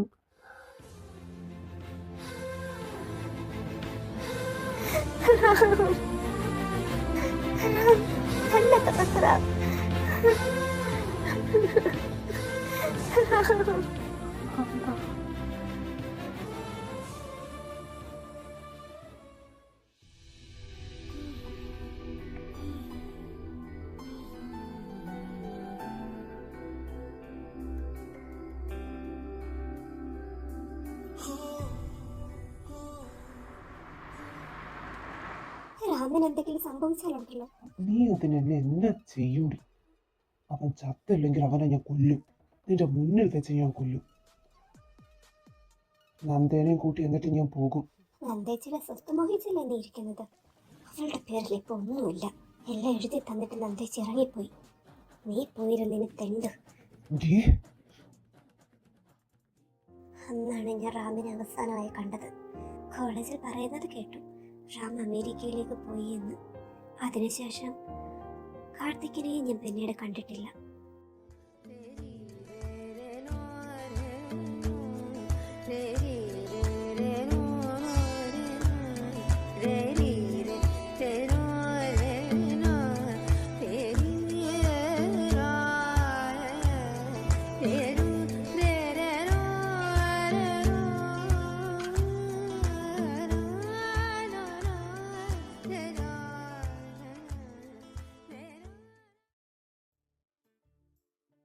രാമൻ എന്തെങ്കിലും സംഭവിച്ചാലുണ്ടല്ലോ. നീ അതിനെന്നെ എന്നെ ചെയ്യൂടി. അവൻ ചത്തില്ലെങ്കിൽ അവനെ ഞാൻ കൊല്ലും. നിന്റെ മുന്നിൽ വെച്ച് ഞാൻ കൊല്ലും. നന്ദേനെയും കൂട്ടി എന്നിട്ട് ഞാൻ പോകും. നന്ദേച്ചിയുടെ സ്വത്ത് മോഹിച്ചല്ലേ നീ ഇരിക്കുന്നത്? അവളുടെ പേരിൽ ഇപ്പൊ ഒന്നുമില്ല. എല്ലാം എഴുതി തന്നിട്ട് നന്ദേച്ചി ഇറങ്ങിപ്പോയി. നീ പോയിരുന്നതിന് തെണ്ട്. അന്നാണ് ഞാൻ റാമിനെ അവസാനമായി കണ്ടത്. കോളേജിൽ പറയുന്നത് കേട്ടു, റാം അമേരിക്കയിലേക്ക് പോയി എന്ന്. അതിനുശേഷം കാർത്തിക്കിനെയും ഞാൻ പിന്നീട് കണ്ടിട്ടില്ല.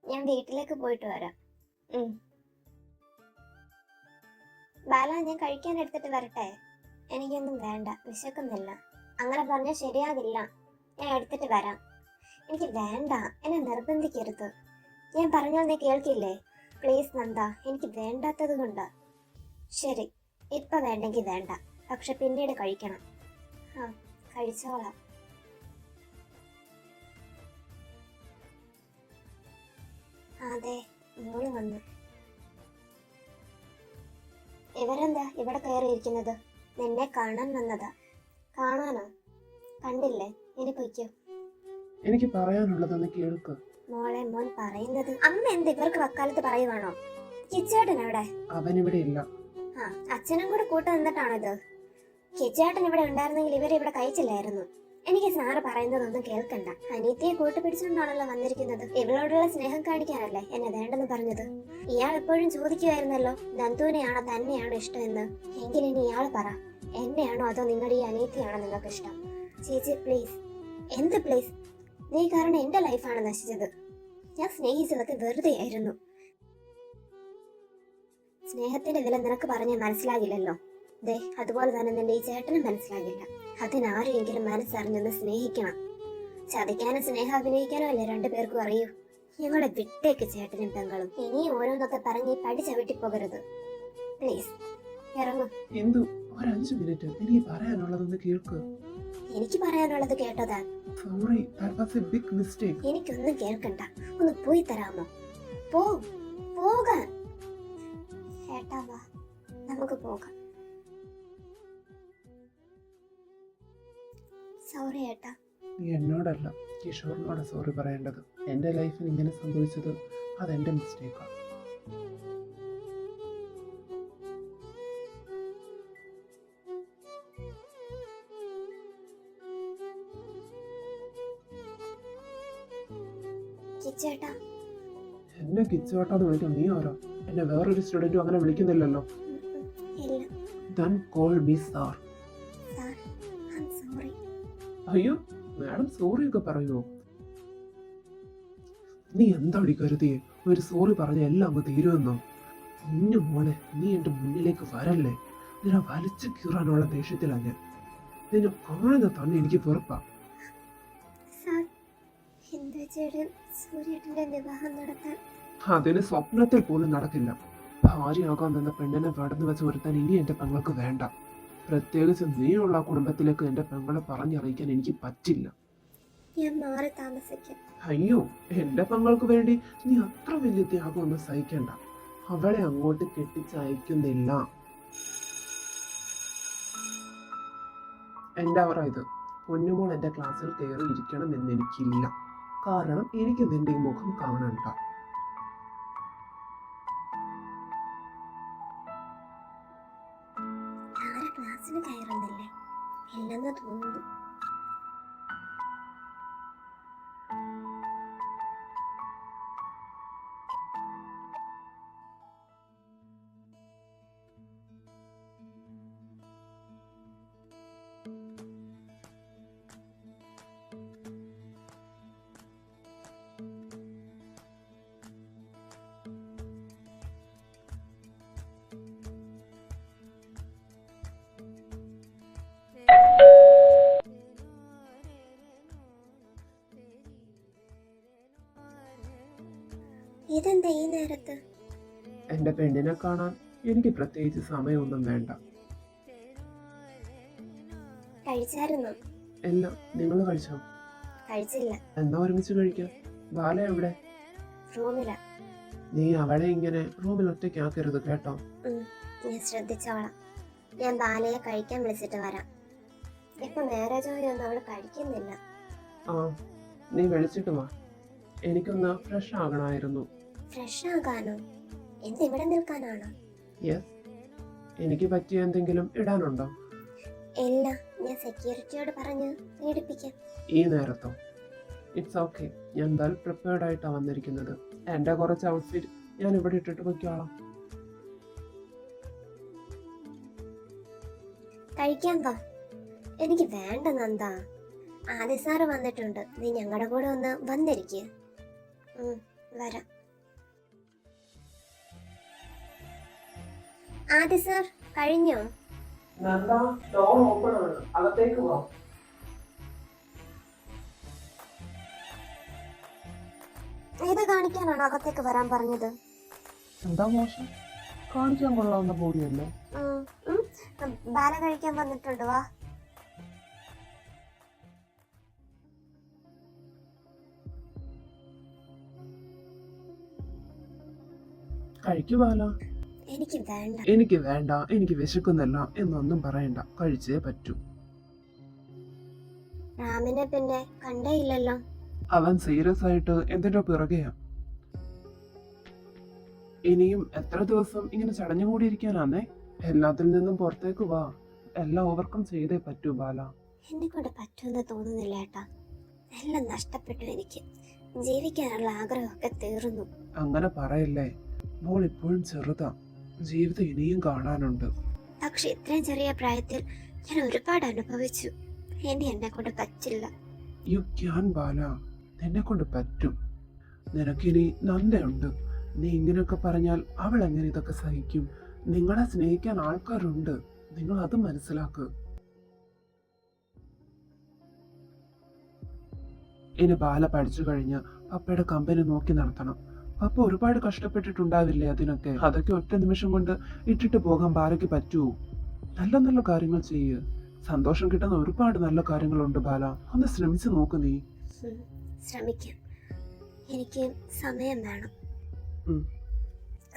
ഞാൻ വീട്ടിലേക്ക് പോയിട്ട് വരാം. ബാല, ഞാൻ കഴിക്കാൻ എടുത്തിട്ട് വരട്ടെ? എനിക്കൊന്നും വേണ്ട, വിശക്കുന്നില്ല. അങ്ങനെ പറഞ്ഞാൽ ശരിയാകില്ല. ഞാൻ എടുത്തിട്ട് വരാം. എനിക്ക് വേണ്ട, എന്നെ നിർബന്ധിക്കരുത്. ഞാൻ പറഞ്ഞാൽ നീ കേൾക്കില്ലേ? പ്ലീസ് നന്ദ, എനിക്ക് വേണ്ടാത്തത് കൊണ്ട്. ശരി, ഇപ്പൊ വേണ്ടെങ്കിൽ വേണ്ട, പക്ഷെ പിന്നീട് കഴിക്കണം. ആ, കഴിച്ചോളാം. അതെ, മോള് വന്നു. ഇവരെന്താ ഇവിടെ കയറിയിരിക്കുന്നത്? നിന്നെ കാണാൻ വന്നതാ. കാണാനോ? കണ്ടില്ലേ? ഇനി പൊയ്ക്കോ. എനിക്ക് പറയാനുള്ളതൊന്ന് കേൾക്ക്. മോളെ, മോൻ പറയുന്നത് അമ്മ എന്ത് ഇവർക്ക് വക്കാലത്ത് പറയുവാണോ? കിച്ചേട്ടൻ എവിടെ? അവനിവിടെ ഇല്ല. ആ, അച്ഛനും കൂടെ കൂട്ടു നിന്നിട്ടാണോ ഇത്? കിച്ചേട്ടൻ ഇവിടെ ഉണ്ടായിരുന്നെങ്കിൽ ഇവരെ ഇവിടെ കഴിച്ചില്ലായിരുന്നു. എനിക്ക് സാറ് പറയുന്നതൊന്നും കേൾക്കണ്ട. അനീത്തിയെ കൂട്ടുപിടിച്ചുകൊണ്ടാണല്ലോ വന്നിരിക്കുന്നത്. ഇവളോടുള്ള സ്നേഹം കാണിക്കാനല്ലേ എന്നെ വേണ്ടെന്ന് പറഞ്ഞത്. ഇയാൾ എപ്പോഴും ചോദിക്കുമായിരുന്നല്ലോ നന്ദുവിനെയാണോ തന്നെയാണോ ഇഷ്ടമെന്ന്. എങ്കിൽ ഇനി ഇയാൾ പറ, എന്നെയാണോ അതോ നിങ്ങളുടെ ഈ അനീത്തിയാണോ നിങ്ങൾക്ക് ഇഷ്ടം? ചേച്ചി പ്ലീസ്. എന്ത് പ്ലീസ്? നീ കാരണം എന്റെ ലൈഫാണ് നശിച്ചത്. ഞാൻ സ്നേഹിച്ചതൊക്കെ വെറുതെ ആയിരുന്നു. സ്നേഹത്തിന്റെ വില നിനക്ക് പറഞ്ഞാൽ മനസ്സിലാകില്ലല്ലോ. ദേ, അതുപോലെ തന്നെ നിന്റെ ഈ ചേട്ടനും മനസ്സിലാകില്ല. അതിനാരെങ്കിലും മനസ്സറിഞ്ഞൊന്ന് സ്നേഹിക്കണം. ചതിക്കാനും സ്നേഹം അഭിനയിക്കാനോ അല്ലേ രണ്ടുപേർക്കും അറിയൂ. ഞങ്ങളുടെ വിട്ടേക്ക് ചേട്ടനും പെങ്ങളും. ഇനിയും ഓരോന്നൊക്കെ പറഞ്ഞ് പടി ചവിട്ടിപ്പോകരുത്. പ്ലീസ് ഇറങ്ങും. എന്തു ഒരു 5 മിനിറ്റ് എനിക്ക് പറയാനുള്ളതൊന്ന് കേൾക്ക്. എനിക്ക് പറയാനുള്ളത് കേട്ടതാ. Sorry, that was a big mistake. എനിക്കൊന്നും കേൾക്കണ്ട, ഒന്ന് പോയി തരാമോ? പോകാൻ. ഏട്ടാ വാ, നമുക്ക് പോകാം. സോറി ഏട്ടാ. നീ എന്നോടല്ല, കിഷോറിനോടാ സോറി പറയേണ്ടത്. എന്റെ ലൈഫിൽ ഇങ്ങനെ സംഭവിച്ചത് അതെന്റെ മിസ്റ്റേക്കാണ്. കിച്ചേട്ടാ. എന്നെ കിച്ചുവേട്ടാന്ന് വിളിക്കാൻ നീ ആരോ? എന്നെ വേറൊരു സ്റ്റുഡന്റും അങ്ങനെ വിളിക്കുന്നില്ലല്ലോ. ഇല്ല Then call me sir. Sir, I'm sorry. അയ്യോ, മാഡം സോറി ഒക്കെ പറയുമോ? നീ എന്താടി കരുതിയേ ഒരു സോറി പറഞ്ഞ എല്ലാം അങ്ങ് തീരുമെന്നോ? കുഞ്ഞു മോനെ, നീ എന്റെ മുന്നിലേക്ക് വരല്ലേ. നിന്നെ വലിച്ചു കീറാനുള്ള ദേഷ്യത്തിലാണ് ഞാൻ. നിന്നെ കാണുന്ന തന്നെ എനിക്ക് വെറുപ്പാ. സാർ, ഹിന്ദുജയുടെ സൂര്യേട്ടന്റെ വിവാഹം നടത്താൻ അതിന് സ്വപ്നത്തിൽ പോലും നടക്കില്ല. ഭാര്യയാകാൻ നിന്ന പെണ്ണിനെ വേണ്ടെന്ന് വെച്ച് ഒരുത്താൻ ഇനി എന്റെ പെങ്ങൾക്ക് വേണ്ട. പ്രത്യേകിച്ച് നീയുള്ള ആ കുടുംബത്തിലേക്ക് എന്റെ പെങ്ങളെ പറഞ്ഞറിയിക്കാൻ എനിക്ക് പറ്റില്ല. ഞാൻ മാറി താമസിക്കാം. അയ്യോ, എന്റെ പെങ്ങൾക്ക് വേണ്ടി നീ അത്ര വലിയ ത്യാഗമൊന്നും സഹിക്കണ്ട. അവളെ അങ്ങോട്ട് കെട്ടിച്ചയക്കുന്നില്ല. എന്റെ അവറ ഇത്. പൊന്നുമോൾ എന്റെ ക്ലാസ്സിൽ കയറി ഇരിക്കണം എന്നെനിക്കില്ല. കാരണം എനിക്ക് നിന്റെ ഈ മുഖം കാണണ്ട. ആരെ ക്ലാസ്സിന് കയറുന്നില്ലേ? ഇല്ലെന്ന് തോന്നുന്നു. ഇതെന്താ ഈ നേരത്ത്? എന്റെ പെണ്ണിനെ കാണാൻ എനിക്ക് പ്രത്യേകിച്ച് സമയമൊന്നും വേണ്ട. കഴിച്ചായിരുന്നോ? അല്ല, നിങ്ങൾ കഴിച്ചോ? കഴിച്ചില്ല. എന്നാ ഒരുമിച്ച് കഴിക്കാം. ബാല എവിടെ? റൂമില. നീ അവളെ ഇങ്ങനെ റൂമിൽ ഒറ്റയ്ക്കാക്കരുത് കേട്ടോ. ഞാൻ ശ്രദ്ധിച്ചോളാം. ഞാൻ ബാലയെ കഴിക്കാൻ വിളിച്ചിട്ട് വരാം. ഇപ്പൊ മാരേജ് ഒന്നും അവള് കഴിക്കുന്നില്ല. ആ, നീ വിളിച്ചിട്ട് വാ. എനിക്കൊന്ന് ഫ്രഷ് ആകണമായിരുന്നു. ഫ്രഷ് ആകാനോ? എന്തിവിടെ നിൽക്കാനാണോ? യെസ്. എനിക്ക് പറ്റിയ എന്തെങ്കിലും ഇടാനുണ്ടോ? ഇല്ല, ഞാൻ സെക്യൂരിറ്റിയോട് പറഞ്ഞ് പീഡിപ്പിക്കാം. ഈ നേരത്തോ? It's okay. ഞാൻ വെൽ പ്രിപ്പയർഡ് ആയിട്ടാണ് വന്നിരിക്കുന്നത്. എൻ്റെ കുറച്ച് ഔട്ട്ഫിറ്റ് ഞാൻ ഇവിടെ ഇട്ടിട്ട് പൊയ്ക്കോളാം. കഴിക്കാൻ വാ. എനിക്ക് വേണ്ട നന്ദ. ആദ്യ സാറ് വന്നിട്ടുണ്ട്. നീ ഞങ്ങളുടെ കൂടെ ഒന്ന് വന്നിരിക്കുക. വരാം. ആദി സർ കഴിഞ്ഞോ? ഡോർ ഓപ്പൺ ആണ്, അകത്തേക്ക് വാ. ഇത് കാണിക്കാനാണ് അകത്തേക്ക് വരാൻ പറഞ്ഞത്? എന്താ മോശം? കാണിക്കാൻ കൊള്ളാവുന്ന ബോഡിയല്ലേ? ബാല കഴിക്കാൻ വന്നിട്ടുണ്ട്, വാ. കഴിക്കു ബാല. എനിക്ക് വേണ്ട. എനിക്ക് വേണ്ട, എനിക്ക് വിശക്കുന്നില്ല എന്നൊന്നും പറയണ്ട, കഴിച്ചേ പറ്റൂ. റാമിനെ പിന്നെ കണ്ടേ ഇല്ലല്ലോ. അവൻ സീരിയസ് ആയിട്ട് എന്തിനോ പിറകെയാ. ഇനിയും എത്ര ദിവസം ഇങ്ങനെ ചടഞ്ഞുകൂടിയിരിക്കാനാന്നേ? എല്ലാത്തിൽ നിന്നും പുറത്തേക്ക് വാ. എല്ലാം ഓവർകം ചെയ്തേ പറ്റൂ ബാല. എന്നെ കൊണ്ട് പറ്റുമെന്ന് തോന്നുന്നില്ല ഏട്ടാ. എല്ലാം നഷ്ടപ്പെട്ടു. എനിക്ക് ജീവിക്കാനുള്ള ആഗ്രഹമൊക്കെ തീർന്നു. അങ്ങനെ പറയല്ലേ, മോൾ ഇപ്പോഴും ചെറുതാ. ജീവിതം ഇനിയും കാണാനുണ്ട്. പക്ഷെ ഇത്രയും ചെറിയ പ്രായത്തിൽ ഞാൻ ഒരുപാട് അനുഭവിച്ചു. ഇനി എന്നെ കൊണ്ട് പറ്റില്ല. യു ക്യാൻ ബാല, നിന്നെ കൊണ്ട് പറ്റും. നിനക്കിനി നന്ദയുണ്ട്. നീ ഇങ്ങനെയൊക്കെ പറഞ്ഞാൽ അവൾ എങ്ങനെ ഇതൊക്കെ സഹിക്കും? നിങ്ങളെ സ്നേഹിക്കാൻ ആൾക്കാരുണ്ട്, നിങ്ങൾ അത് മനസ്സിലാക്ക്. ഇനി ബാല പഠിച്ചു കഴിഞ്ഞ് പപ്പയുടെ കമ്പനി നോക്കി നടത്തണം. പപ്പ ഒരുപാട് കഷ്ടപ്പെട്ടിട്ടുണ്ടാവില്ലേ അതിനൊക്കെ? അതൊക്കെ ഒറ്റ നിമിഷം കൊണ്ട് ഇട്ടിട്ട് പോകാൻ ബാലയ്ക്ക് പറ്റുമോ? നല്ല നല്ല കാര്യങ്ങൾ ചെയ്യ്. സന്തോഷം കിട്ടുന്ന ഒരുപാട് നല്ല കാര്യങ്ങളുണ്ട് ബാല. ഒന്ന് ശ്രമിച്ചു നോക്ക് നീ. ശ്രമിക്കാം. എനിക്ക് സമയം വേണം. ഉം.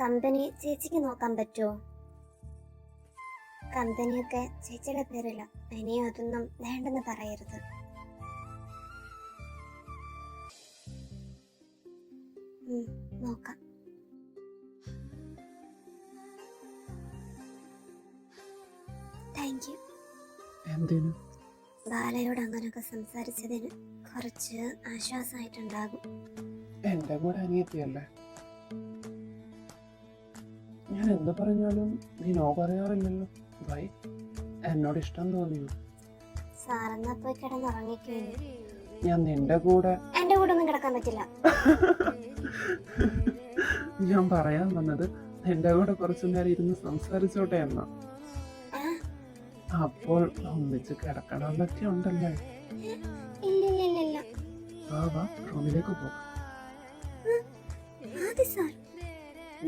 കമ്പനി ചേച്ചിക്ക് നോക്കാൻ പറ്റുമോ? കമ്പനിയൊക്കെ ചേച്ചിയുടെ പേരില്ല. ഇനിയും അതൊന്നും വേണ്ടെന്ന് പറയരുത്. നോക്കാം. Thank you. എന്തിനു? ബാലയോട് അങ്ങനെയൊക്കെ സംസാരിച്ചതിന് കുറച്ച് ആശ്വാസമായിട്ടുണ്ടാകും. എന്റെ കൂടെ അനിയത്തിയല്ലേ? ഞാൻ എന്ത് പറഞ്ഞാലും നീ നോ പറയാറില്ലല്ലോ. ബൈ, എന്നോട് ഇഷ്ടം തോന്നിയോ? സാറെന്നാ പോയി കിടന്നുറങ്ങിക്കുന്നു. ഞാൻ നിന്റെ കൂടെ. എന്റെ കൂടെ ഒന്നും കിടക്കാൻ പറ്റില്ല. ഞാൻ പറയാൻ വന്നത് നിന്റെ കൂടെ കുറച്ചു നേരം ഇരുന്ന് സംസാരിച്ചോട്ടെ എന്നാ. അപ്പോൾ ഒന്നിച്ച് കിടക്കണമെന്നൊക്കെ ഉണ്ടല്ലേ? ഇല്ല. വാ, റൂമിലേക്ക് പോ.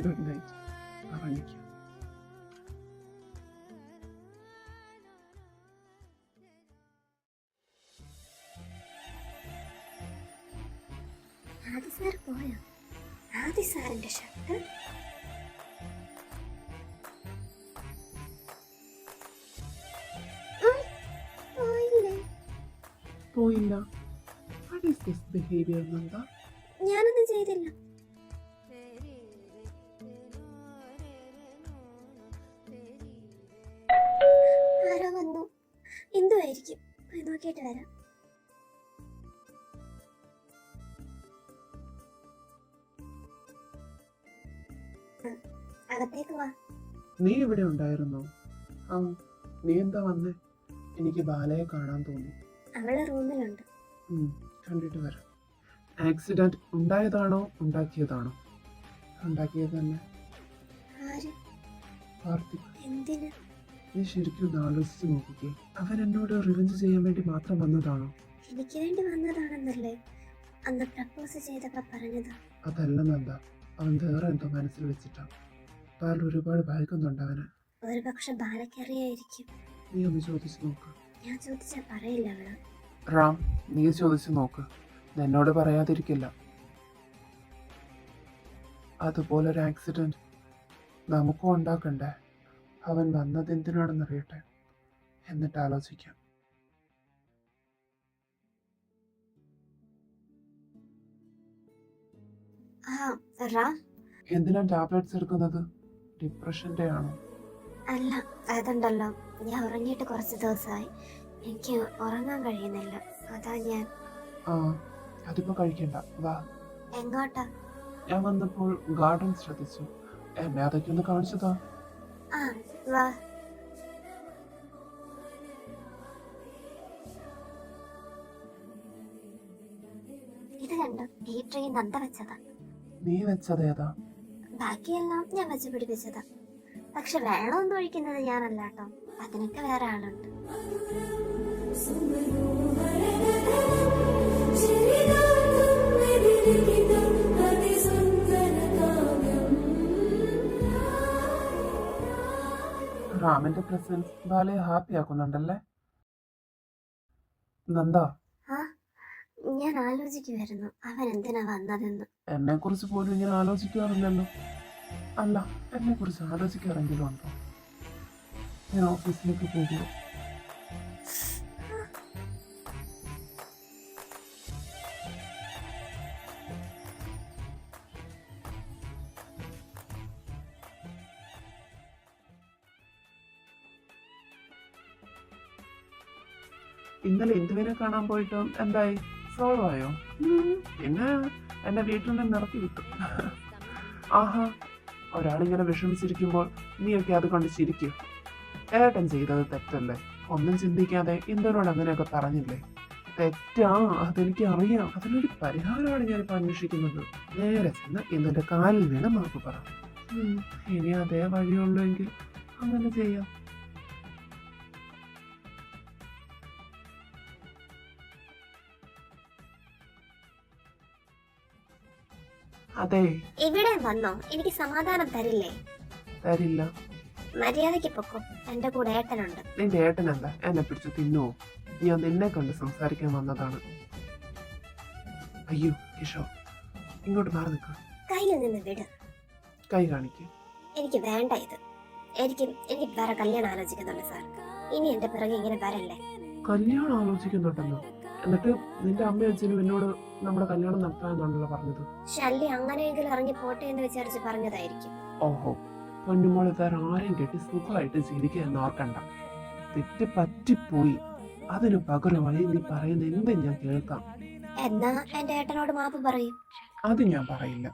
Good night. അറിയിക്കാം. ആദി സാർ പോയോ? ആദി സാറിന്റെ ഷർട്ട് പോയില്ല. What is this behavior, Nanda? ഞാനൊന്നും ചെയ്തില്ല. ആരോ വന്നു. എന്തുമായിരിക്കും? പോയി നോക്കിയിട്ട് വരാം. അകത്തേക്ക് വാ. നീ ഇവിടെ ഉണ്ടായിരുന്നോ? ആ, നീ എന്താ വന്നേ? എനിക്ക് ബാലയെ കാണാൻ തോന്നി. അവളെ റൂമിലുണ്ട്. കണ്ടിട്ട് വരാം. ആക്സിഡന്റ് ഉണ്ടായതാണോ ഉണ്ടാക്കിയതാണോ? ഉണ്ടാക്കിയത് തന്നെ. ആര്? കാർത്തിക്. എന്തിന്? നീ ശരിക്കും ഒന്ന് ആലോചിച്ച് നോക്കിക്കേ. അവൻ എന്നോട് റിവെഞ്ച് ചെയ്യാൻ വേണ്ടി മാത്രം വന്നതാണോ? എനിക്ക് വേണ്ടി വന്നതാണെന്നല്ലേ അന്ന് പ്രപ്പോസ് ചെയ്തപ്പോ പറഞ്ഞത്. അതല്ല നന്ദ, അവൻ വേറെ എന്തോ മനസ്സിൽ വെച്ചിട്ടാ. ബാല ഒരുപാട് ഭയക്കുന്നുണ്ട് അവന്. ഒരു പക്ഷെ ബാലക്കറിയായിരിക്കും. നീ ഒന്ന് ചോദിച്ചു നോക്ക്. ഞാൻ ചോദിച്ചാ പറയില്ല അവള്. റാം, നീ ചോദിച്ചു നോക്ക്. എന്നോട് പറയാതിരിക്കില്ല. അതുപോലൊരു ആക്സിഡന്റ് നമുക്കും ഉണ്ടാക്കണ്ടേ? അവൻ വന്നത് എന്തിനാണെന്ന് അറിയട്ടെ, എന്നിട്ട് ആലോചിക്കാം. എന്തിനാ ടാബ്ലറ്റ്സ് എടുക്കുന്നത്? ഡിപ്രഷന്റെ ആണോ? അല്ല, അതുണ്ടല്ലോ, ഞാൻ ഉറങ്ങിയിട്ട് കുറച്ച് ദിവസമായി. എനിക്ക് ഉറങ്ങാൻ കഴിയുന്നില്ല. അതാ ഞാൻ. ആ, അതിപ്പോ കഴിക്കണ്ട, വാ. എങ്ങോട്ടാ? ഞാൻ വന്നപ്പോൾ ഗാർഡൻ ശ്രദ്ധിച്ചു. എന്നെ അതൊക്കെ ഒന്ന് കാണിച്ചതാ. ആ, വാ. ഇത് കണ്ടോ, ഈ ട്രീ നന്ദ വെച്ചതാ. നീ വെച്ചതേതാ? ബാക്കിയെല്ലാം ഞാൻ വെച്ച് പിടിപ്പിച്ചതാ. പക്ഷെ വെള്ളമൊന്നും ഒഴിക്കുന്നത് ഞാനല്ല കേട്ടോ, അതിനൊക്കെ വേറെ ആളുണ്ട്. റാമിന്റെ പ്രസൻസ് ബാലയെ ഹാപ്പി ആക്കുന്നുണ്ടല്ലേ? നന്ദ, ആ, ഞാൻ ആലോചിക്കുമായിരുന്നു അവൻ എന്തിനാ വന്നതെന്ന്. എന്നെ കുറിച്ച് പോലും ഇങ്ങനെ ആലോചിക്കാറില്ലല്ലോ. അല്ല, എന്നെ കുറിച്ച് ആലോചിക്കാറെങ്കിലും ഉണ്ടോ? ഞാൻ ഓഫീസിലേക്ക് പോകുന്നു. ഇന്നലെ ഇന്ദുവിനെ കാണാൻ പോയിട്ട് എന്തായി? സോൾവ് ആയോ? പിന്നെ എന്നെ വീട്ടിൽ നിന്ന് ഇറക്കി വിട്ടു. ആഹാ, ഒരാളിങ്ങനെ വിഷമിച്ചിരിക്കുമ്പോൾ നീയൊക്കെ അത് കണ്ട് ചിരിക്കും. ഏട്ടൻ ചെയ്തത് തെറ്റല്ലേ? ഒന്നും ചിന്തിക്കാതെ ഇന്ദുവിനോട് അങ്ങനെയൊക്കെ പറഞ്ഞില്ലേ? തെറ്റാ, അതെനിക്ക് അറിയാം. അതിനൊരു പരിഹാരമാണ് ഞാനിപ്പോൾ അന്വേഷിക്കുന്നത്. നേരെ ചെന്ന് ഇന്ദുവിന്റെ കാലിൽ വീണ് മാപ്പ് പറ. ഇനി അതേ വഴിയുള്ളൂ എങ്കിൽ അങ്ങനെ ചെയ്യാം. അതെ, ഇവിടെ വന്നോ? എനിക്ക് സമാധാനം തരില്ലേ? തരില്ല. മര്യാദയ്ക്ക് പൊക്കോ, എന്റെ കൂടെ ഏട്ടനുണ്ട്. നിന്റെ ഏട്ടൻ എന്താ എന്നെ പിടിച്ചു തിന്നുവോ? ഞാൻ നിന്നെ കണ്ട് സംസാരിക്കാൻ വന്നതാണ്. അയ്യോ കിഷോർ, ഇങ്ങോട്ട് മാറി നിൽക്കുക. കയ്യിൽ നിന്ന് വിട്. കൈ കാണിക്ക്. എനിക്ക് വേണ്ട ഇത്. എനിക്ക് വേറെ കല്യാണം ആലോചിക്കുന്നുണ്ട് സാർ. ഇനി എന്റെ പിറകെ ഇങ്ങനെ വരല്ലേ. കല്യാണം ആലോചിക്കുന്നുണ്ടെന്നോ? എന്നിട്ട് നിന്റെ അമ്മയും അച്ഛനും എന്നോട് നമ്മുടെ കല്യാണം നടത്താമെന്നാണല്ലോ പറഞ്ഞത്. ശല്യം അങ്ങനെയെങ്കിലും ഇറങ്ങി പോട്ടെ എന്ന് വിചാരിച്ച് പറഞ്ഞതായിരിക്കും. ഓഹോ, പൊന്നുമോളെ താൻ ആരെയും കെട്ടി സുഖമായിട്ട് ജീവിക്കുക എന്ന് ഓർക്കണ്ട. തെറ്റ് പറ്റിപ്പോയി. അതിന് പകരമായി നീ പറയുന്ന എന്തും ഞാൻ കേൾക്കാം. എന്നാ എന്റെ ഏട്ടനോട് മാപ്പ് പറയും. അത് ഞാൻ പറയില്ല.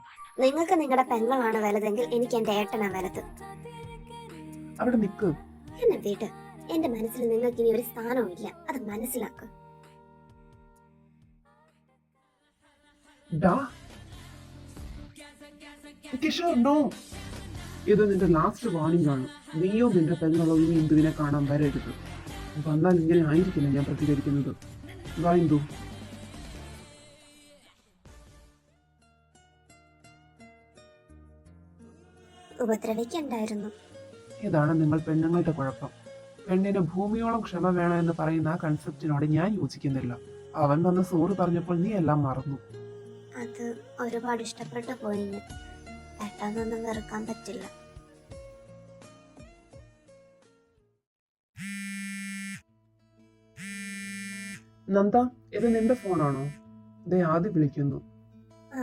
നിങ്ങൾക്ക് നിങ്ങളുടെ പെങ്ങളാണ് വലുതെങ്കിൽ എനിക്ക് എന്റെ ഏട്ടനാ വലുത്. അവിടെ നിക്ക്. എന്നെ വീട്. എന്റെ മനസ്സിൽ നിങ്ങൾക്ക് ഇനി ഒരു സ്ഥാനവും ഇല്ല, അത് മനസ്സിലാക്കുക. കിഷോർ, നോ. ഇത് നിന്റെ ലാസ്റ്റ് വാണിംഗ് ആണ്. നീയോ നിന്റെ പെങ്ങളോ ഇനി ഇന്ദുവിനെ കാണാൻ വരരുത്. വന്നാൽ ഇങ്ങനെ ആയിരിക്കില്ല ഞാൻ പ്രതികരിക്കുന്നത്. വാ ഇന്ദു. ഉപദ്രവിക്കണ്ടായിരുന്നു. ഇതാണ് നിങ്ങൾ പെണ്ണുങ്ങളുടെ കുഴപ്പം. പെണ്ണിന് ഭൂമിയോളം ക്ഷമ വേണമെന്ന് പറയുന്ന ആ കൺസെപ്റ്റിനോട് ഞാൻ യോജിക്കുന്നില്ല. അവൻ വന്ന് സോറി പറഞ്ഞപ്പോൾ നീ എല്ലാം മറന്നു. അത് ഒരുപാട് ഇഷ്ടപ്പെട്ടു പോയി. പെട്ടെന്നൊന്നും വെറുക്കാൻ പറ്റില്ല. നന്ദ, ഇത് നിന്റെ ഫോണാണോ? ദേ ആദ്യം വിളിക്കുന്നു. ആ,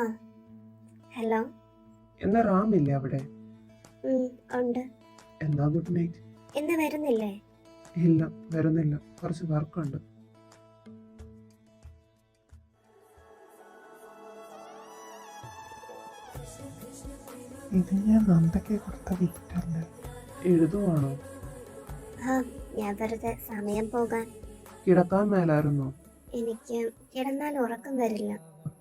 ഹലോ. എന്നാ റാമില്ലേ അവിടെ? ഉണ്ട്. എന്നാ ഗുഡ് നൈറ്റ്. ഇന്ന് വരുന്നില്ലേ? ഇല്ല, വരുന്നില്ല. കുറച്ച് വർക്കുണ്ട്. ഇത് ഞാൻ നന്ദയ്ക്ക് കൊടുത്ത ഗിഫ്റ്റല്ലേ? എഴുതുവാണോ? ആ, ഞാൻ വെറുതെ സമയം പോകാൻ. കിടക്കാൻ മേലായിരുന്നോ? എനിക്ക് കിടന്നാൽ ഉറക്കം വരില്ല.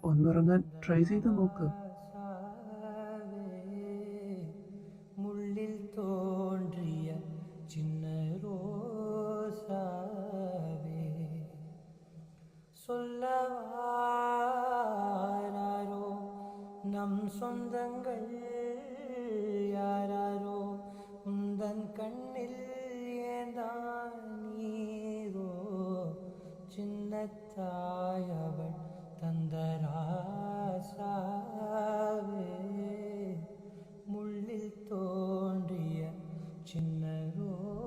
ഒന്നുറങ്ങാൻ ട്രൈ ചെയ്ത് നോക്ക്. മുള്ളിൽ തോன்றிய சின்ன ரோசாவே சொல்லவாரோ நம் சொந்தங்கள் யாரோ உந்தன் கண்ணில் ஏந்தான் நீரோ சின்னத்தாயவள் தந்தராசாவே മുള്ളിൽ തോണ്ടിയ ചിന്ന റോസാവേ.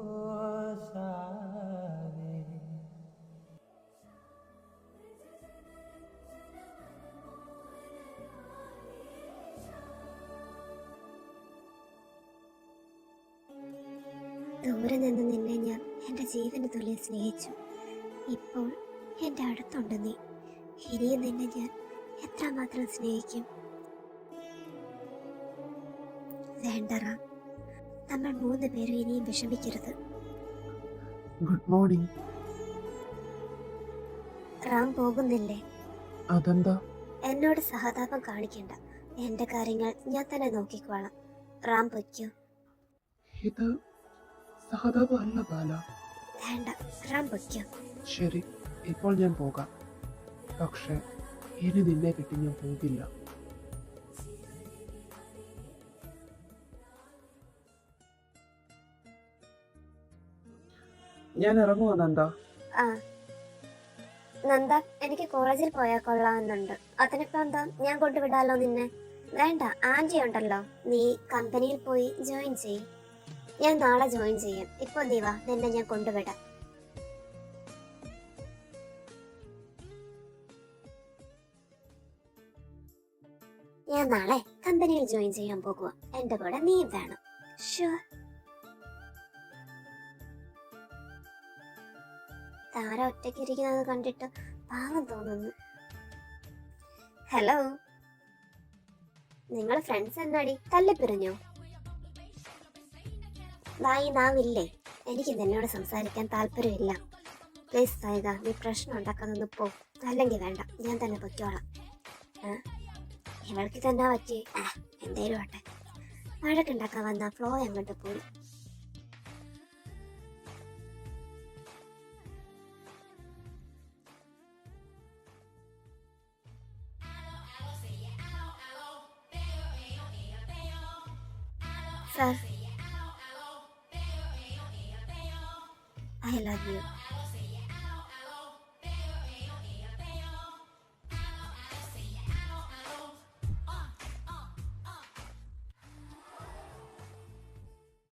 ദൂരെ നിന്ന് നിന്നെ ഞാൻ എൻ്റെ ജീവന് തുല്യം സ്നേഹിച്ചു. ഇപ്പോൾ എൻ്റെ അടുത്തുണ്ട് നീ. ഇനിയും നിന്നെ ഞാൻ എത്രമാത്രം സ്നേഹിക്കും. വേണ്ട റാം, നമ്മൾ 3 പേരും ഇനിയും വിഷമിക്കരുത്. Good morning. റാം പോകുന്നില്ലേ? അതെന്താ? എന്നോട് സഹതാപം കാണിക്കണ്ട. എൻ്റെ കാര്യങ്ങൾ ഞാൻ തന്നെ നോക്കിക്കോളാം. റാം പൊയ്ക്കോ. ഇത് സഹതാപം അല്ല ബാല. വേണ്ട, റാം പൊയ്ക്കോ. ശരി, ഇപ്പോൾ ഞാൻ പോകാം. പക്ഷെ ഇനി നിന്നെ കിട്ടി ഞാൻ പോകില്ല. ഞാൻ ഇറങ്ങുവാ നന്ദ. ആ നന്ദ, എനിക്ക് കോളേജിൽ പോയാൽ കൊള്ളാമെന്നുണ്ട്. അതിനിപ്പോ എന്താ, ഞാൻ കൊണ്ടുവിടാലോ നിന്നെ. വേണ്ട, ആന്റി ഉണ്ടല്ലോ, നീ കമ്പനിയിൽ പോയി ജോയിൻ ചെയ്യും. ഞാൻ നാളെ ജോയിൻ ചെയ്യും. ഇപ്പൊ നീ വാ, നിന്നെ ഞാൻ കൊണ്ടുവിടാം. ഞാൻ നാളെ കമ്പനിയിൽ ജോയിൻ ചെയ്യാൻ പോകുക. എന്റെ കൂടെ നീയും വേണം. ഷുവർ. താര ഒറ്റയ്ക്ക് ഇരിക്കുന്നത് കണ്ടിട്ട് പാവം തോന്നുന്നു. ഹലോ, നിങ്ങൾ ഫ്രണ്ട്സ് എന്നാടി തല്ലിപ്പിരിഞ്ഞോ? വായി നാവില്ലേ? എനിക്ക് നിന്നോട് സംസാരിക്കാൻ താല്പര്യമില്ല. പ്ലീസ് സായിക, നീ പ്രശ്നം ഉണ്ടാക്കാനൊന്ന് പോ. അല്ലെങ്കിൽ വേണ്ട, ഞാൻ തന്നെ പൊയ്ക്കോളാം. ഇവൾക്ക് തന്നെ പറ്റി. എന്തേലും ആട്ടെ. വഴക്കുണ്ടാക്കാൻ വന്ന ഫ്ലോ അങ്ങോട്ട് പോയി. Sir, I love you.